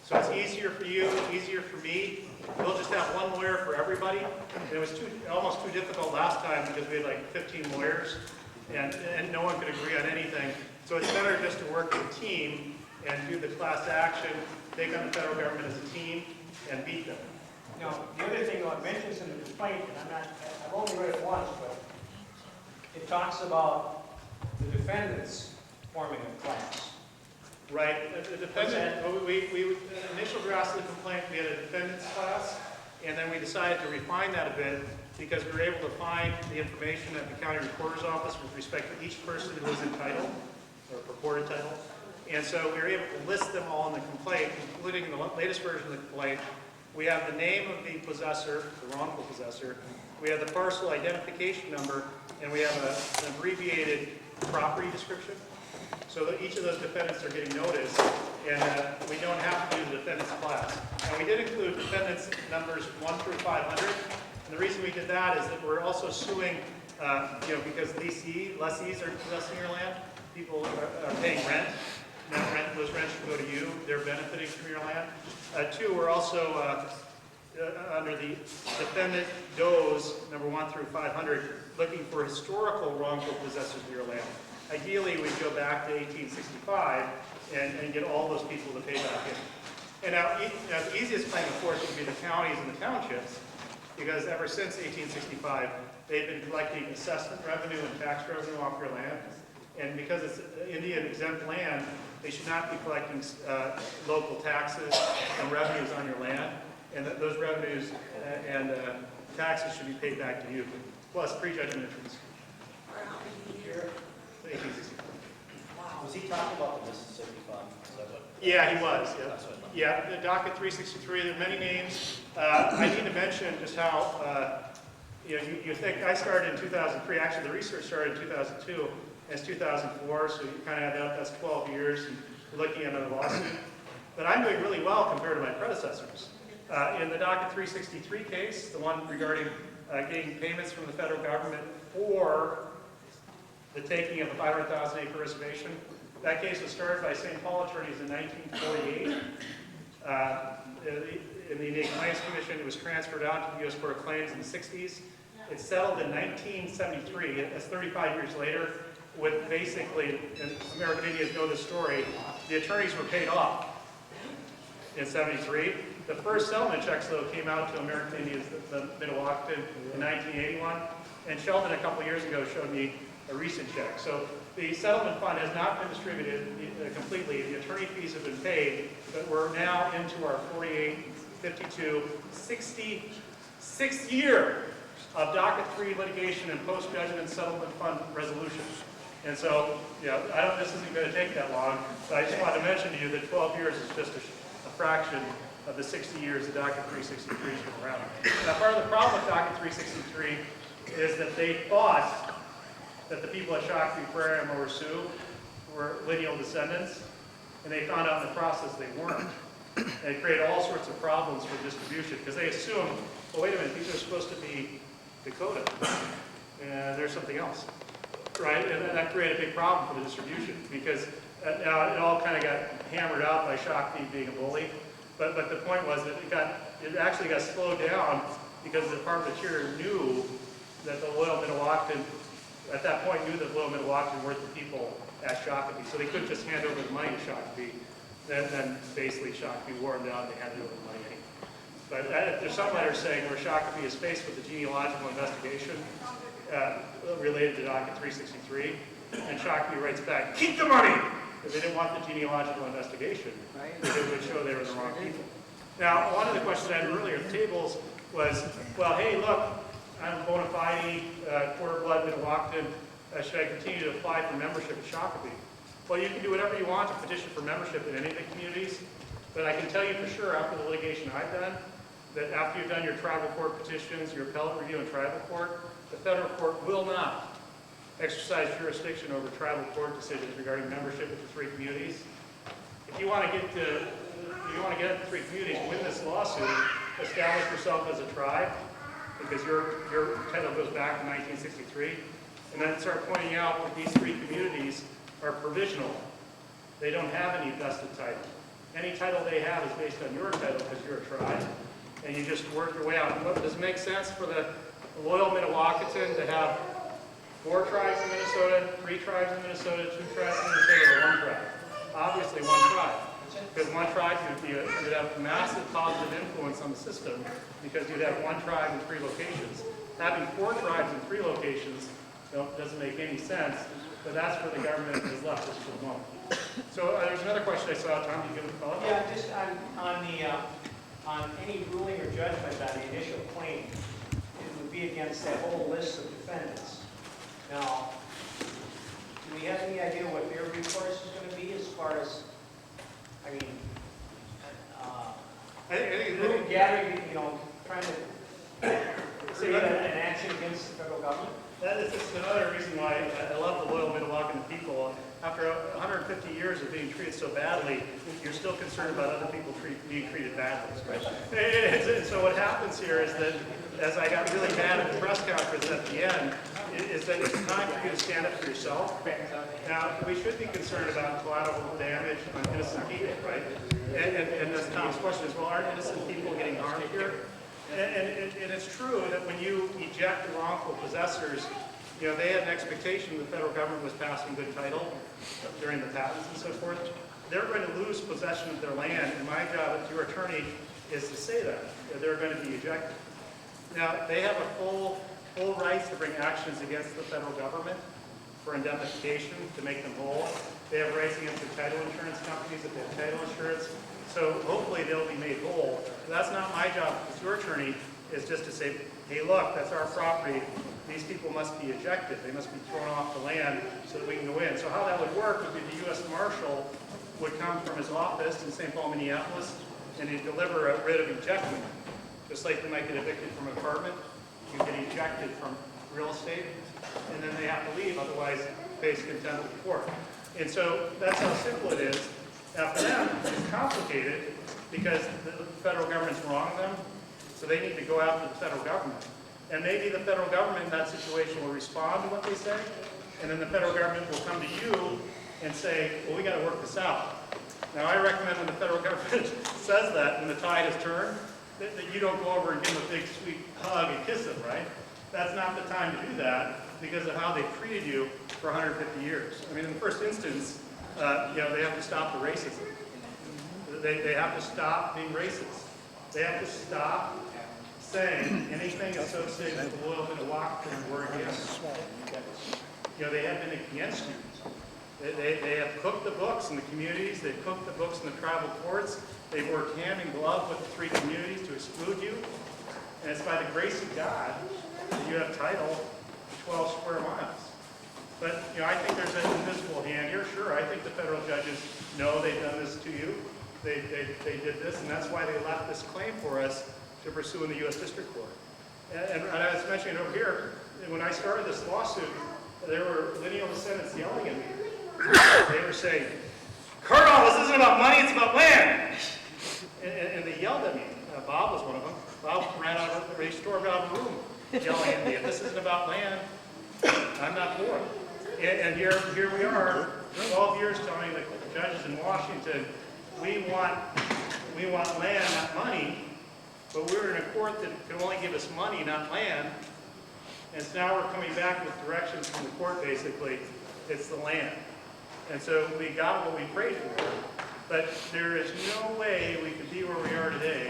So it's easier for you, easier for me. We'll just have one lawyer for everybody. And it was almost too difficult last time because we had like 15 lawyers and no one could agree on anything. So it's better just to work as a team and do the class action, take on the federal government as a team, and beat them. Now, the other thing though, it mentions in the complaint, and I've only read it once, but it talks about the defendants forming a class. Right. The defendant, we initial drafts of the complaint, we had a defendant's class, and then we decided to refine that a bit because we were able to find the information at the county recorder's office with respect to each person who was entitled, or purported title. And so we were able to list them all in the complaint, including in the latest version of the complaint. We have the name of the possessor, the wrongful possessor. We have the parcel identification number, and we have an abbreviated property description. So that each of those defendants are getting notice, and we don't have to do the defendant's class. And we did include defendants numbers 1 through 500. And the reason we did that is that we're also suing, because lessees are possessing your land. People are paying rent. And those rents should go to you. They're benefiting from your land. Two, we're also under the defendant does number 1 through 500, looking for historical wrongful possessors of your land. Ideally, we'd go back to 1865 and get all those people to pay back in. And now the easiest claim, of course, would be the counties and the townships, because ever since 1865, they've been collecting assessment revenue and tax revenue off your land. And because it's Indian exempt land, they should not be collecting local taxes and revenues on your land. And those revenues and taxes should be paid back to you, plus prejudgment interest. how many years? 1864. Was he talking about the Mississippi Fund? Is that what? Yeah, he was. Yeah, That's what- yeah. The docket 363. There are many names. I need to mention just how you think I started in 2003. Actually, the research started in 2002. And it's 2004, so you kind of have that's 12 years. And you're looking at another lawsuit. But I'm doing really well compared to my predecessors. In the docket 363 case, the one regarding getting payments from the federal government for the taking of a 500,000 acre reservation. That case was started by St. Paul attorneys in 1948. In the Indian Claims Commission, it was transferred out to the U.S. Court of Claims in the 60s. It settled in 1973. That's 35 years later, with basically, and American Indians know this story, the attorneys were paid off in 73. The first settlement checks, though, came out to American Indians, the Midewakanton, in 1981. And Sheldon, a couple years ago, showed me a recent check. So the settlement fund has not been distributed completely. The attorney fees have been paid, but we're now into our 48, 52, 66th year of docket 3 litigation and post-judgment settlement fund resolution. And so, this isn't going to take that long, but I just wanted to mention to you that 12 years is just a fraction of the 60 years that docket 363 has been around. Now, part of the problem with docket 363 is that they thought that the people at Shakopee Prairie and Lower Sioux were lineal descendants, and they found out in the process they weren't. And it created all sorts of problems for distribution, because they assumed, well, wait a minute, these are supposed to be Dakota, and there's something else, right? And that created a big problem for the distribution, because now it all kind of got hammered out by Shakopee being a bully, but the point was that it actually got slowed down because the Department of the Interior knew that the loyal Midewakanton, at that point, knew that loyal Midewakanton weren't the people at Shakopee, so they couldn't just hand over the money to Shakopee. Then basically Shakopee wore them down and they handed over the money anyway. But there's some letters saying where Shakopee is faced with a genealogical investigation related to docket 363, and Shakopee writes back, keep the money! Because they didn't want the genealogical investigation, because it would show they were the wrong people. Now, one of the questions I had earlier at the tables was, well, hey, look, I'm bona fide, quarter blood Midewakanton. Should I continue to apply for membership at Shakopee? Well, you can do whatever you want to petition for membership in any of the communities, but I can tell you for sure after the litigation I've done, that after you've done your tribal court petitions, your appellate review in tribal court, the federal court will not exercise jurisdiction over tribal court decisions regarding membership of the 3 communities. If you want to get to, the 3 communities, win this lawsuit, establish yourself as a tribe, because your title goes back to 1963, and then start pointing out that these 3 communities are provisional. They don't have any vested title. Any title they have is based on your title because you're a tribe, and you just work your way out. Does it make sense for the loyal Midewakanton to have 4 tribes in Minnesota, 3 tribes in Minnesota, 2 tribes in Minnesota, or 1 tribe? Obviously 1 tribe. Because 1 tribe, you'd have massive positive influence on the system because you'd have 1 tribe in 3 locations. Having 4 tribes in 3 locations doesn't make any sense, but that's where the government is left just for the moment. So there's another question I saw. Tom, you give a follow-up? Yeah, just on any ruling or judgment on the initial claim, it would be against that whole list of defendants. Now, do we have any idea what their recourse is going to be as far as, I mean, I think gathering, trying to create an action against the federal government? that is another reason why I love the loyal Midewakanton people. After 150 years of being treated so badly, you're still concerned about other people being treated badly. Right? And so what happens here is that, as I got really mad at the press conference at the end, is that it's time for you to stand up for yourself. Now, we should be concerned about collateral damage on innocent people, right? And as Tom's question is, well, aren't innocent people getting harmed here? And it's true that when you eject the wrongful possessors, they had an expectation the federal government was passing good title during the patents and so forth. They're going to lose possession of their land, and my job as your attorney is to say that they're going to be ejected. Now, they have a full rights to bring actions against the federal government for indemnification to make them whole. They have rights against the title insurance companies if they have title insurance. So hopefully they'll be made whole. But that's not my job as your attorney, is just to say, hey, look, that's our property. these people must be ejected. They must be thrown off the land so that we can go in. So how that would work would be the U.S. Marshal would come from his office in St. Paul, Minneapolis, and he'd deliver a writ of ejectment. Just like you might get evicted from an apartment, you get ejected from real estate, and then they have to leave, otherwise face contempt of court. And so that's how simple it is. Now for them, it's complicated because the federal government's wronged them, so they need to go after the federal government. And maybe the federal government in that situation will respond to what they say, and then the federal government will come to you and say, well, we got to work this out. Now I recommend when the federal government says that, when the tide has turned, that you don't go over and give them a big sweet hug and kiss them, right? That's not the time to do that because of how they've treated you for 150 years. I mean, in the first instance, they have to stop the racism. They have to stop being racist. They have to stop saying anything associated with the loyal Minnewacan were against. They have been against you. They have cooked the books in the communities. They've cooked the books in the tribal courts. They've worked hand in glove with the three communities to exclude you. And it's by the grace of God that you have title to 12 square miles. But, I think there's an invisible hand here. Sure, I think the federal judges know they've done this to you. They did this, and that's why they left this claim for us to pursue in the U.S. District Court. And I was mentioning over here, when I started this lawsuit, there were lineal descendants yelling at me. They were saying, Colonel, this isn't about money, it's about land. And they yelled at me. Bob was one of them. Bob stormed out of the room yelling at me, if this isn't about land, I'm not for it. And here we are, 12 years telling the judges in Washington, we want land, not money, but we're in a court that can only give us money, not land. And so now we're coming back with directions from the court, basically, it's the land. And so we got what we prayed for, but there is no way we could be where we are today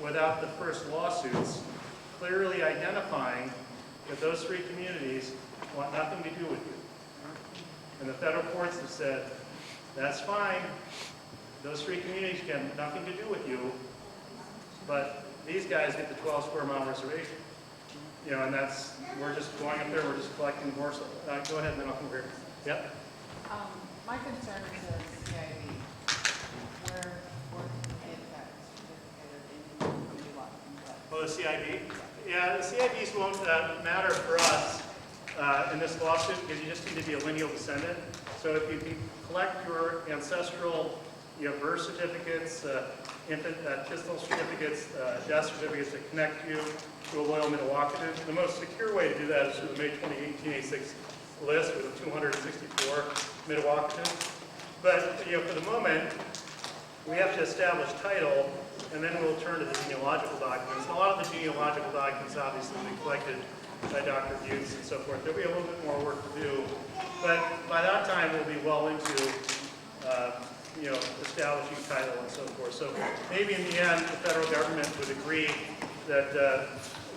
without the first lawsuits clearly identifying that those three communities want nothing to do with you. And the federal courts have said, that's fine, those three communities can have nothing to do with you, but these guys get the 12 square mile reservation. And we're just going up there, we're just collecting more. Go ahead, and then I'll come over here. Yep. My concern is the CIV. Where is that certificate of any? Oh, the CIV? Yeah, the CIVs won't matter for us in this lawsuit because you just need to be a lineal descendant. So if you can collect your ancestral, birth certificates, infant tistinal certificates, death certificates that connect you to a loyal Minnewacan, the most secure way to do that is through the May 20, 1886 list with the 264 Minnewacan. But for the moment, we have to establish title, and then we'll turn to the genealogical documents. And a lot of the genealogical documents obviously will be collected by Dr. Butts and so forth. There'll be a little bit more work to do, but by that time we'll be well into establishing title and so forth. So maybe in the end, the federal government would agree that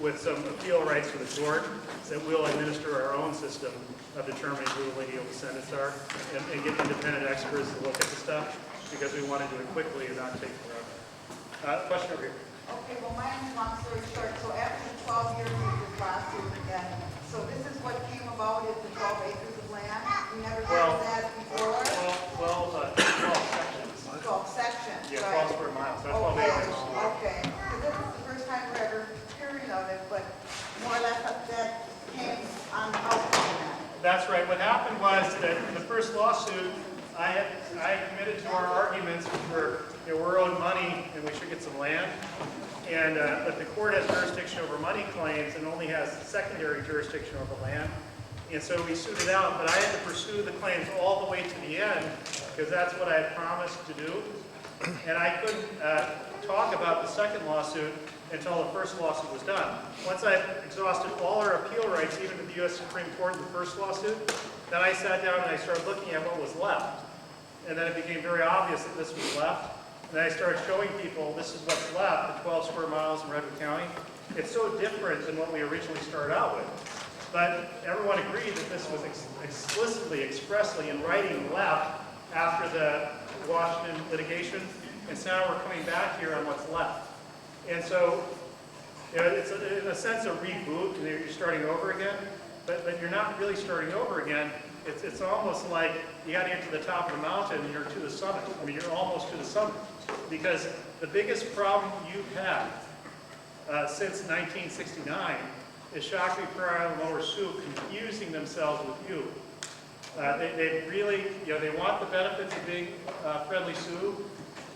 with some appeal rights for the court, that we'll administer our own system of determining who the lineal descendants are and get independent experts to look at the stuff because we want to do it quickly and not take forever. Question over here. Okay, well, my long story short, so after 12 years of this lawsuit again, so this is what came about is the 12 acres of land? We never did that before? 12 sections. 12 sections, Yeah, right? 12 square miles. So 12 acres. Okay, because this is the first time we're ever hearing of it, but more or less that came on the outcome of that. That's right. What happened was that in the first lawsuit, I committed to our arguments, which were, we're owed money and we should get some land. And but the court has jurisdiction over money claims and only has secondary jurisdiction over land. And so we sued it out, but I had to pursue the claims all the way to the end because that's what I had promised to do. And I couldn't talk about the second lawsuit until the first lawsuit was done. Once I exhausted all our appeal rights, even to the U.S. Supreme Court in the first lawsuit, then I sat down and I started looking at what was left. And then it became very obvious that this was left. And then I started showing people this is what's left, the 12 square miles in Redwood County. It's so different than what we originally started out with. But everyone agreed that this was explicitly, expressly in writing left after the Washington litigation. And so now we're coming back here on what's left. And so You know, it's in a sense a reboot, and you're starting over again, but you're not really starting over again. It's almost like you got to get to the top of the mountain and you're to the summit. I mean, you're almost to the summit. Because the biggest problem you've had since 1969 is Shakopee, Prairie Island, Lower Sioux confusing themselves with you. They really, you know, they want the benefits of being friendly Sioux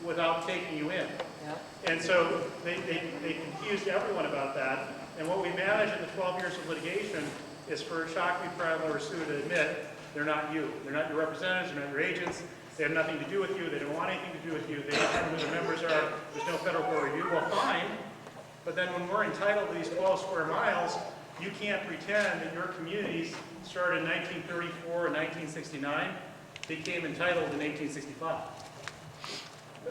without taking you in. And so they confused everyone about that. And what we managed in the 12 years of litigation is for Shakopee, Prairie Island, Lower Sioux to admit they're not you. They're not your representatives, they're not your agents. They have nothing to do with you. They don't want anything to do with you. They don't know who the members are. There's no federal court review. Well, fine. But then when we're entitled to these 12 square miles, you can't pretend that your communities started in 1934 and 1969 became entitled in 1865.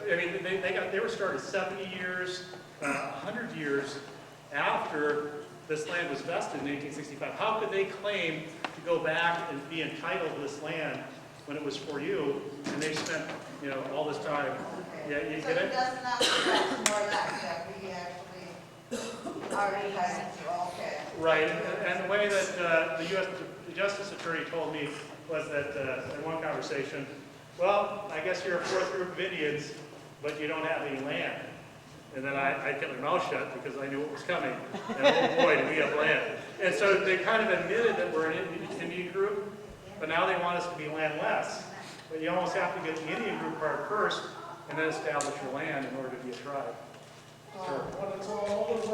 I mean, they were started 70 years, 100 years after this land was vested in 1865. How could they claim to go back and be entitled to this land when it was for you, and they spent, you know, all this time? Yeah, you So get it it? does not reflect more or less that we actually are entitled to, okay. Right, and the way that the U.S. Justice Attorney told me was that in one conversation, well, I guess you're a fourth group of Indians, but you don't have any land. And then I kept my mouth shut because I knew what was coming. And oh boy, do we have land. And so they kind of admitted that we're an Indian group, but now they want us to be landless. But you almost have to get the Indian group part first, and then establish your land in order to be a tribe. When it's all over,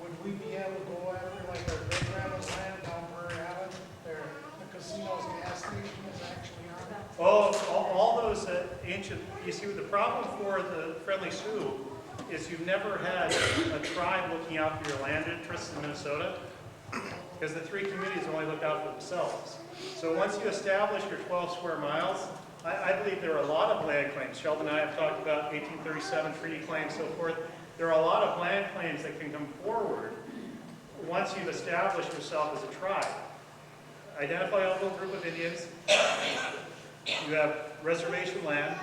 would we be able to go after like our great grandma's land down Prairie Island? There, the casino's gas station is actually on it. Oh, all those ancient, you see, the problem for the Friendly Sioux is you've never had a tribe looking out for your land interests in Minnesota, because the three communities only look out for themselves. So once you establish your 12 square miles, I believe there are a lot of land claims. Sheldon and I have talked about 1837 treaty claims, so forth. There are a lot of land claims that can come forward once you've established yourself as a tribe. Identify a little group of Indians, you have reservation land,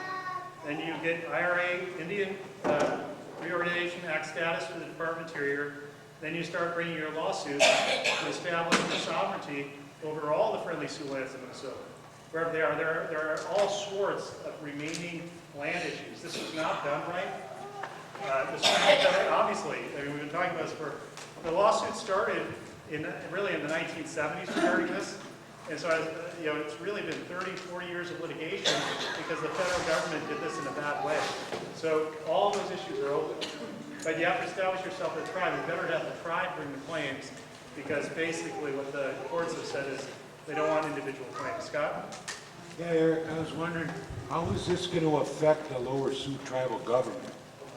then you get IRA, Indian Reorganization Act status for the Department of Interior, then you start bringing your lawsuits to establish your sovereignty over all the Friendly Sioux lands in Minnesota. Wherever they are, there are all sorts of remaining land issues. This was not done right. This was not done right, obviously. I mean, we've been talking about this for, the lawsuit started really in the 1970s regarding this. And so, you know, it's really been 30, 40 years of litigation because the federal government did this in a bad way. So all those issues are open. But you have to establish yourself as a tribe. You better have the tribe bring the claims, because basically what the courts have said is they don't want individual claims. Scott? Yeah, Eric, I was wondering, how is this going to affect the Lower Sioux tribal government?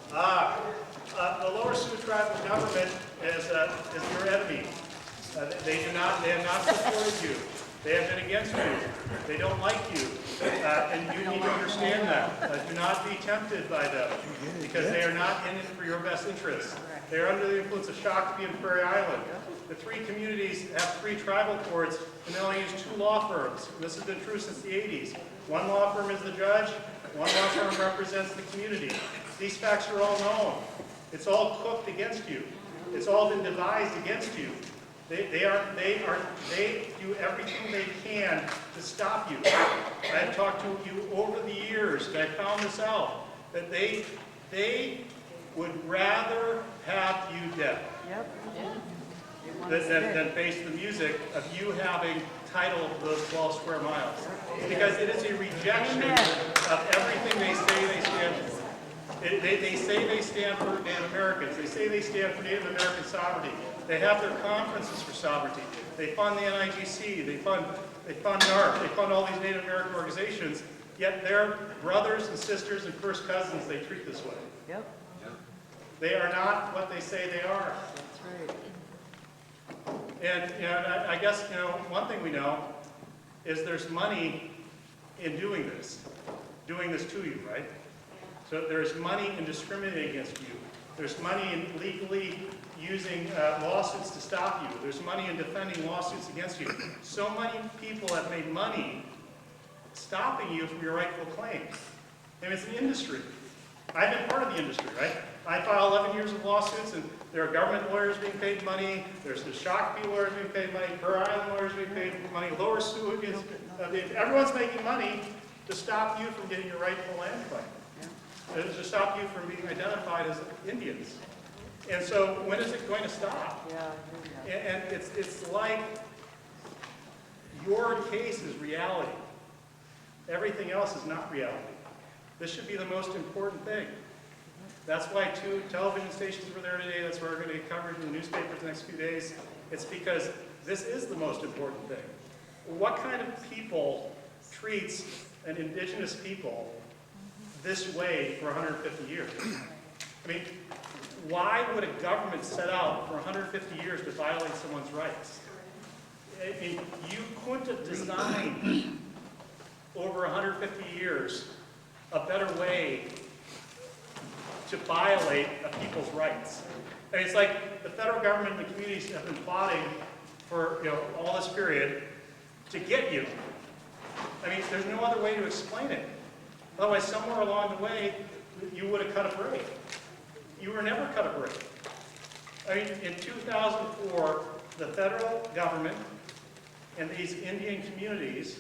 The Lower Sioux tribal government is your enemy. They have not supported you. They have been against you. They don't like you. And you need to understand that. Do not be tempted by them, because they are not in it for your best interests. They are under the influence of Shakopee and Prairie Island. The three communities have 3 tribal courts, and they only use 2 law firms. This has been true since the 80s. One law firm is the judge, one law firm represents the community. These facts are all known. It's all cooked against you. It's all been devised against you. They do everything they can to stop you. I've talked to you over the years, and I found this out, that they would rather have you dead than face the music of you having title of those 12 square miles. Because it is a rejection of everything they say they stand for. They say they stand for Native Americans. They say they stand for Native American sovereignty. They have their conferences for sovereignty. They fund the NIGC. They fund NARC. They fund all these Native American organizations. Yet their brothers and sisters and first cousins, they treat this way. Yep. They are not what they say they are. That's right. And you know, I guess, you know, one thing we know is there's money in doing this to you, right? So there's money in discriminating against you. There's money in legally using lawsuits to stop you. There's money in defending lawsuits against you. So many people have made money stopping you from your rightful claims. And it's an industry. I've been part of the industry, right? I filed 11 years of lawsuits, and there are government lawyers being paid money, there's the Shakopee lawyers being paid money, Burr Island lawyers being paid money, Lower Sioux is, everyone's making money to stop you from getting your rightful land claim, to stop you from being identified as Indians. And so when is it going to stop? And it's like your case is reality. Everything else is not reality. This should be the most important thing. That's why 2 television stations were there today. That's why we're going to get coverage in the newspapers the next few days. It's because this is the most important thing. What kind of people treats an indigenous people this way for 150 years? I mean, why would a government set out for 150 years to violate someone's rights? I mean, you couldn't have designed over 150 years a better way to violate a people's rights. I mean, it's like the federal government and the communities have been plotting for all this period to get you. I mean, there's no other way to explain it. Otherwise, somewhere along the way, you would have cut a break. You were never cut a break. I mean, in 2004, the federal government and these Indian communities,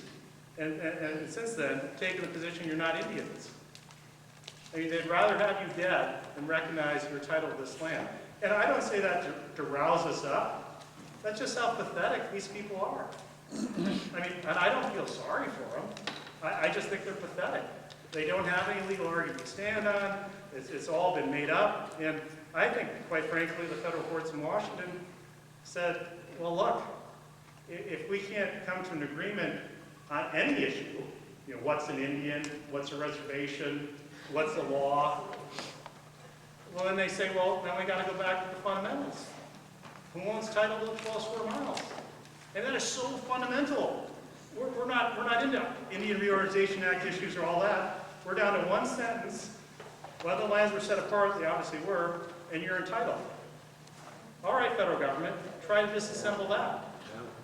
and since then, have taken the position you're not Indians. I mean, they'd rather have you dead than recognize your title to this land. And I don't say that to rouse us up. That's just how pathetic these people are. I mean, and I don't feel sorry for them. I just think they're pathetic. They don't have any legal argument to stand on. It's all been made up. And I think, quite frankly, the federal courts in Washington said, well, look, if we can't come to an agreement on any issue, what's an Indian, what's a reservation, what's the law, well, then they say, well, now we got to go back to the fundamentals. Who owns title to the 12 square miles? And that is so fundamental. We're not into Indian Reorganization Act issues or all that. We're down to one sentence. Whether the lands were set apart, they obviously were, and you're entitled. All right, federal government, try to disassemble that.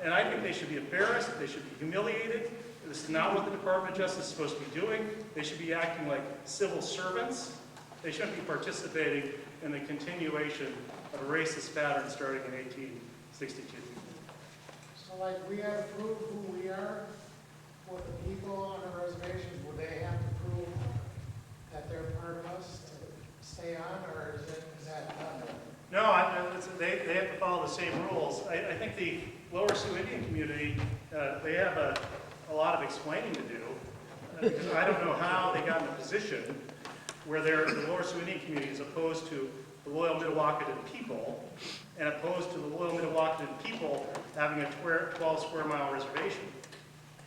And I think they should be embarrassed, they should be humiliated. This is not what the Department of Justice is supposed to be doing. They should be acting like civil servants. They shouldn't be participating in the continuation of a racist pattern starting in 1862. So like we have to prove who we are for the people on the reservations, would they have to prove that they're part of us to stay on, or is that not? No, they have to follow the same rules. I think the Lower Sioux Indian community, they have a lot of explaining to do, because I don't know how they got in a position where the Lower Sioux Indian community is opposed to the loyal Mdewakanton people and opposed to the loyal Mdewakanton people having a 12 square mile reservation.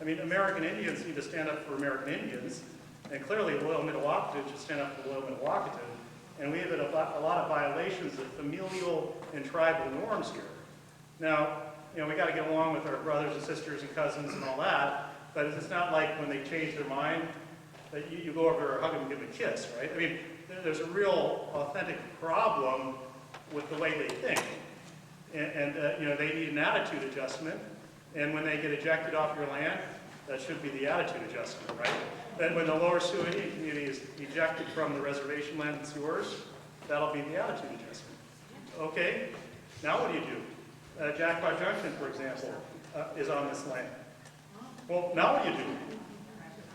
I mean, American Indians need to stand up for American Indians, and clearly loyal Mdewakanton should stand up for loyal Mdewakanton. And we have a lot of violations of familial and tribal norms here. Now, we got to get along with our brothers and sisters and cousins and all that, but it's not like when they change their mind that you go over there, hug them and give them a kiss, right? I mean, there's a real authentic problem with the way they think. And they need an attitude adjustment. And when they get ejected off your land, that should be the attitude adjustment, right? Then when the Lower Sioux Indian community is ejected from the reservation land that's yours, that'll be the attitude adjustment. Okay, now what do you do? Jackpot Junction, for example, is on this land. Well, now what do you do?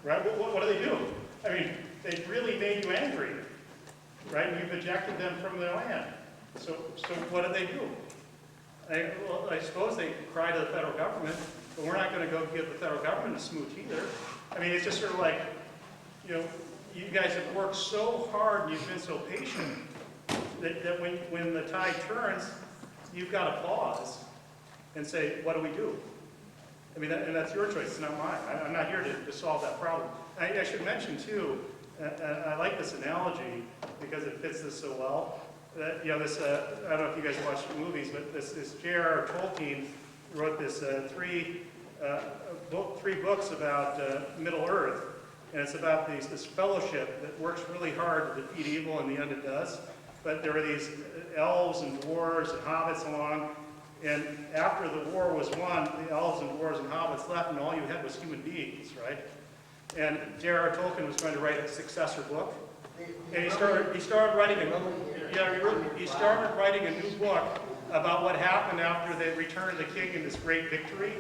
Right? What do they do? I mean, they've really made you angry, right? You've ejected them from their land. So what do they do? I suppose they cry to the federal government, but we're not going to go give the federal government a smooch either. I mean, it's just sort of like, you guys have worked so hard and you've been so patient that when the tide turns, you've got to pause and say, what do we do? I mean, and that's your choice, it's not mine. I'm not here to solve that problem. I should mention, too, I like this analogy because it fits this so well. That, I don't know if you guys watch movies, but this J.R.R. Tolkien wrote this three books about Middle Earth, and it's about this fellowship that works really hard to defeat evil, in the end it does. But there were these elves and dwarves and hobbits along, and after the war was won, the elves and dwarves and hobbits left, and all you had was human beings, right? And J.R.R. Tolkien was going to write a successor book, And he started writing he started writing a new book about what happened after the return of the king and this great victory.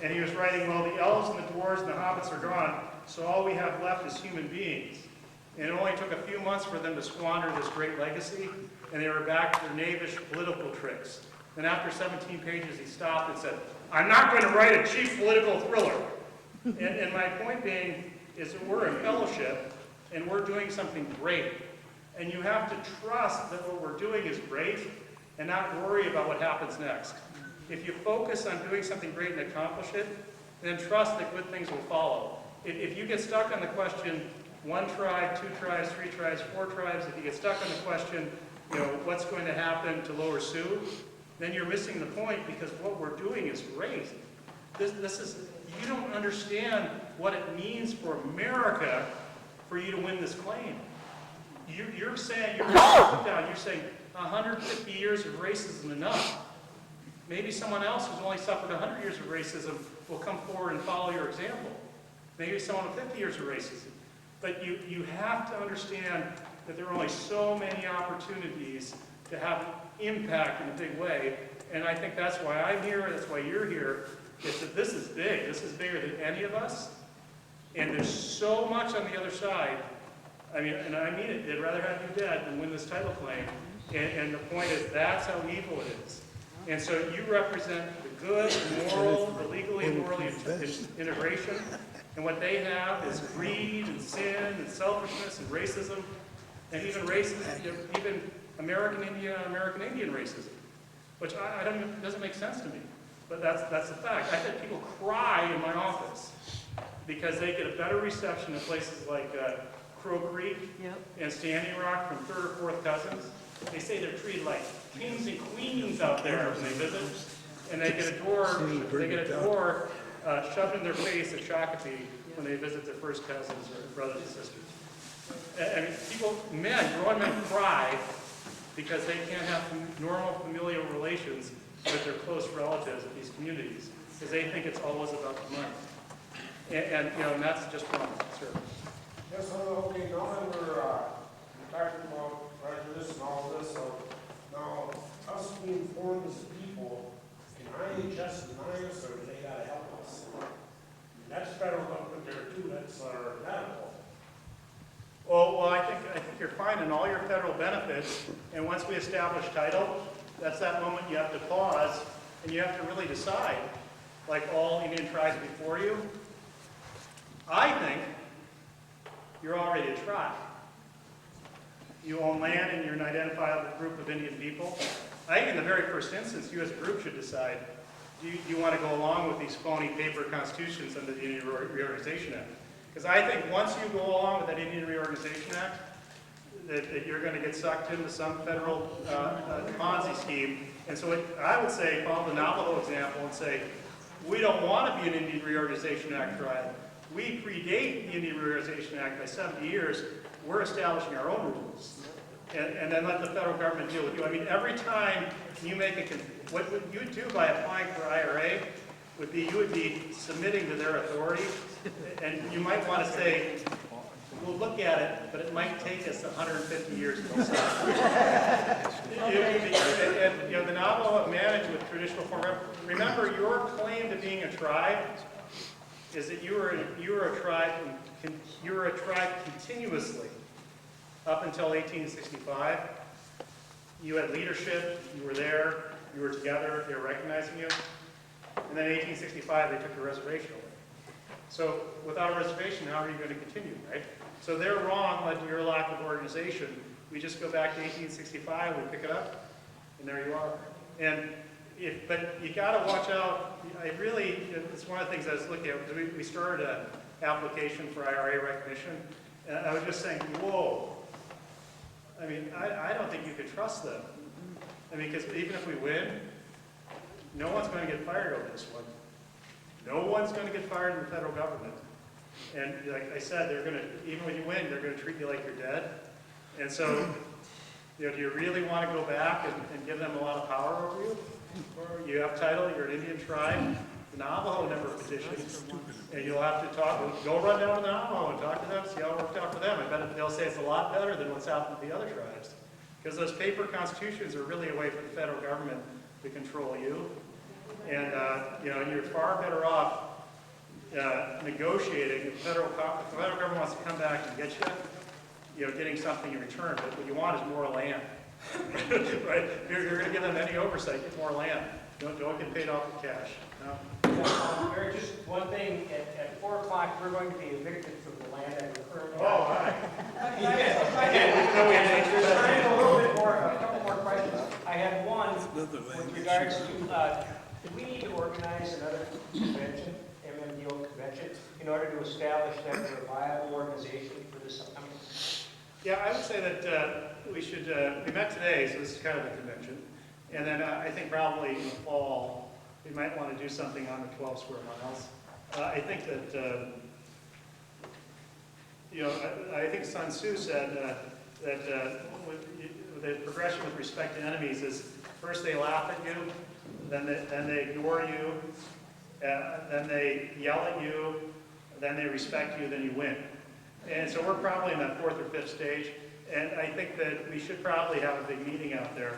And he was writing, well, the elves and the dwarves and the hobbits are gone, so all we have left is human beings. And it only took a few months for them to squander this great legacy, and they were back to their knavish political tricks. Then after 17 pages, he stopped and said, I'm not going to write a cheap political thriller. And my point being is that we're in fellowship, and we're doing something great. And you have to trust that what we're doing is great, and not worry about what happens next. If you focus on doing something great and accomplish it, then trust that good things will follow. If you get stuck on the question, 1 tribe, 2 tribes, 3 tribes, 4 tribes, if you get stuck on the question, what's going to happen to Lower Sioux, then you're missing the point, because what we're doing is great. This is, you don't understand what it means for America for you to win this claim. You're saying, you're saying 150 years of racism enough. Maybe someone else who's only suffered 100 years of racism will come forward and follow your example. Maybe someone with 50 years of racism. But you have to understand that there are only so many opportunities to have impact in a big way. And I think that's why I'm here, that's why you're here, is that this is big. This is bigger than any of us. And there's so much on the other side. I mean, and I mean it, they'd rather have you dead than win this title claim. And the point is, that's how evil it is. And so you represent the good, moral, the legally and morally integration. And what they have is greed and sin and selfishness and racism, and even racism, even American Indian racism, which doesn't make sense to me. But that's the fact. I've had people cry in my office because they get a better reception in places like Crow Creek and Standing Rock from 3rd or 4th cousins. They say they're treated like kings and queens out there when they visit, and they get a door shoved in their face at Shakopee when they visit their first cousins or brothers and sisters. I mean, grown men cry because they can't have normal familial relations with their close relatives in these communities, because they think it's always about the money. And that's just wrong, sir. Yes, okay, now that we're talking about prejudice and all this, so now us being formed as people, can IHS deny us, or do they gotta help us? And that's federal government there too, that's our medical. Well, I think you're fine in all your federal benefits, and once we establish title, that's that moment you have to pause, and you have to really decide, like all Indian tribes before you. I think you're already a tribe. You own land and you're an identifiable group of Indian people. I think in the very first instance, you as a group should decide, do you want to go along with these phony paper constitutions under the Indian Reorganization Act? Because I think once you go along with that Indian Reorganization Act, that you're going to get sucked into some federal Ponzi scheme. And so I would say, follow the Navajo example and say, we don't want to be an Indian Reorganization Act tribe. We predate the Indian Reorganization Act by 70 years. We're establishing our own rules. And then let the federal government deal with you. I mean, every time you make what you do by applying for IRA would be, you would be submitting to their authority. And you might want to say, we'll look at it, but it might take us 150 years to decide. And the Navajo have managed with traditional form. Remember, your claim to being a tribe is that you were a tribe continuously up until 1865. You had leadership, you were there, you were together, they were recognizing you. And then in 1865, they took the reservation away. So without a reservation, how are you going to continue, right? So they're wrong led to your lack of organization. We just go back to 1865, we pick it up, and there you are. But you got to watch out. It's one of the things I was looking at, because we started an application for IRA recognition, and I was just saying, whoa. I mean, I don't think you could trust them. I mean, because even if we win, no one's going to get fired over this one. No one's going to get fired in the federal government. And like I said, they're going to, even when you win, they're going to treat you like you're dead. And so, do you really want to go back and give them a lot of power over you? Or you have title, you're an Indian tribe, The Navajo never petitioned. And you'll have to go run down to the Navajo and talk to them, see how it worked out for them. I bet they'll say it's a lot better than what's happened to the other tribes. Because those paper constitutions are really a way for the federal government to control you. And, and you're far better off negotiating. If the federal government wants to come back and get you, getting something in return. But what you want is more land. Right? You're going to give them any oversight, get more land. Don't get paid off with cash. No? Mayor, just one thing, at 4 o'clock, we're going to be evicted from the land that we're currently. Oh, all right. A little bit more, a couple more questions. I had one with regards to, do we need to organize another convention, MMDO convention, in order to establish that we're a viable organization for this upcoming? Yeah, I would say that we should, we met today, so this is kind of a convention. And then I think probably in the fall, we might want to do something on the 12 square miles. I think that, I think Sun Tzu said that the progression with respect to enemies is first they laugh at you, then they ignore you, then they yell at you, then they respect you, then you win. And so we're probably in that 4th or 5th stage, and I think that we should probably have a big meeting out there.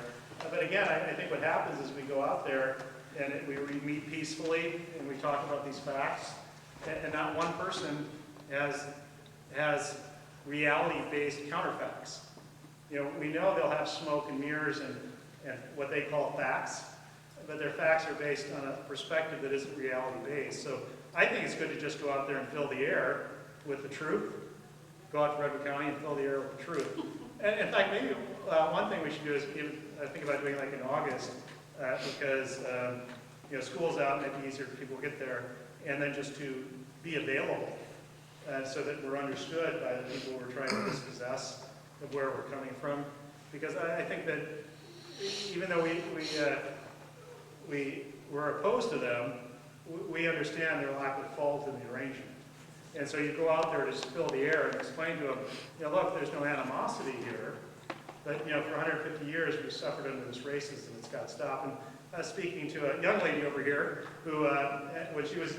But again, I think what happens is we go out there and we meet peacefully and we talk about these facts, and not one person has reality-based counterfacts. We know they'll have smoke and mirrors and what they call facts, but their facts are based on a perspective that isn't reality-based. So I think it's good to just go out there and fill the air with the truth. Go out to Redwood County and fill the air with the truth. And in fact, maybe one thing we should do is think about doing like in August, because school's out, it might be easier for people to get there, and then just to be available so that we're understood by the people we're trying to dispossess of where we're coming from. Because I think that even though we're opposed to them, we understand their lack of fault in the arrangement. And so you go out there to fill the air and explain to them, look, there's no animosity here, but for 150 years we've suffered under this racism. It's got to stop. And I was speaking to a young lady over here who, when she was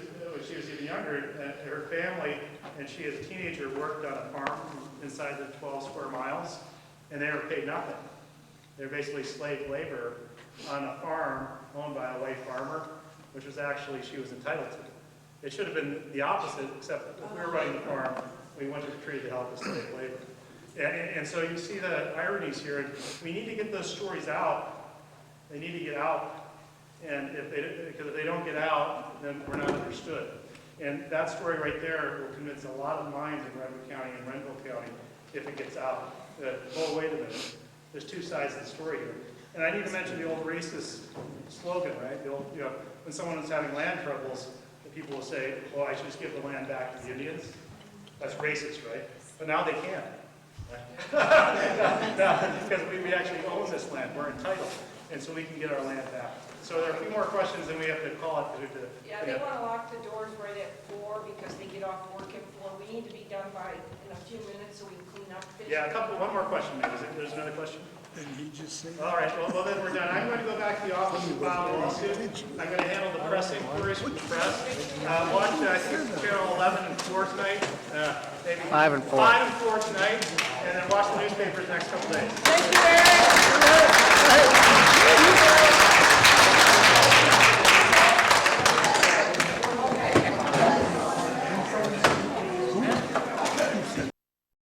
even younger, her family and she as a teenager worked on a farm inside the 12 square miles, and they were paid nothing. They're basically slave labor on a farm owned by a white farmer, which was actually she was entitled to. It should have been the opposite, except if we were running the farm, we wanted to treat the help as slave labor. And so you see the ironies here, and we need to get those stories out. They need to get out, and because if they don't get out, then we're not understood. And that story right there will convince a lot of minds in Redwood County and Renville County if it gets out. Oh, wait a minute. There's two sides of the story here. And I need to mention the old racist slogan, right? The old, when someone is having land troubles, people will say, well, I should just give the land back to the Indians. That's racist, right? But now they can't. Because we actually own this land. We're entitled. And so we can get our land back. So there are a few more questions, and we have to call it. Yeah, they want to lock the doors right at 4 because they get off work at 4. We need to be done in a few minutes so we can clean up. Yeah, one more question, maybe. There's another question? And he just said. All right, well then we're done. I'm going to go back to the office and file a lawsuit. I'm going to handle the press inquiries with the press. Watch, I think, channel 11 and 4 tonight. Maybe 5 and 4. 5 and 4 tonight. And then watch the newspapers next couple days. Thank you, Eric.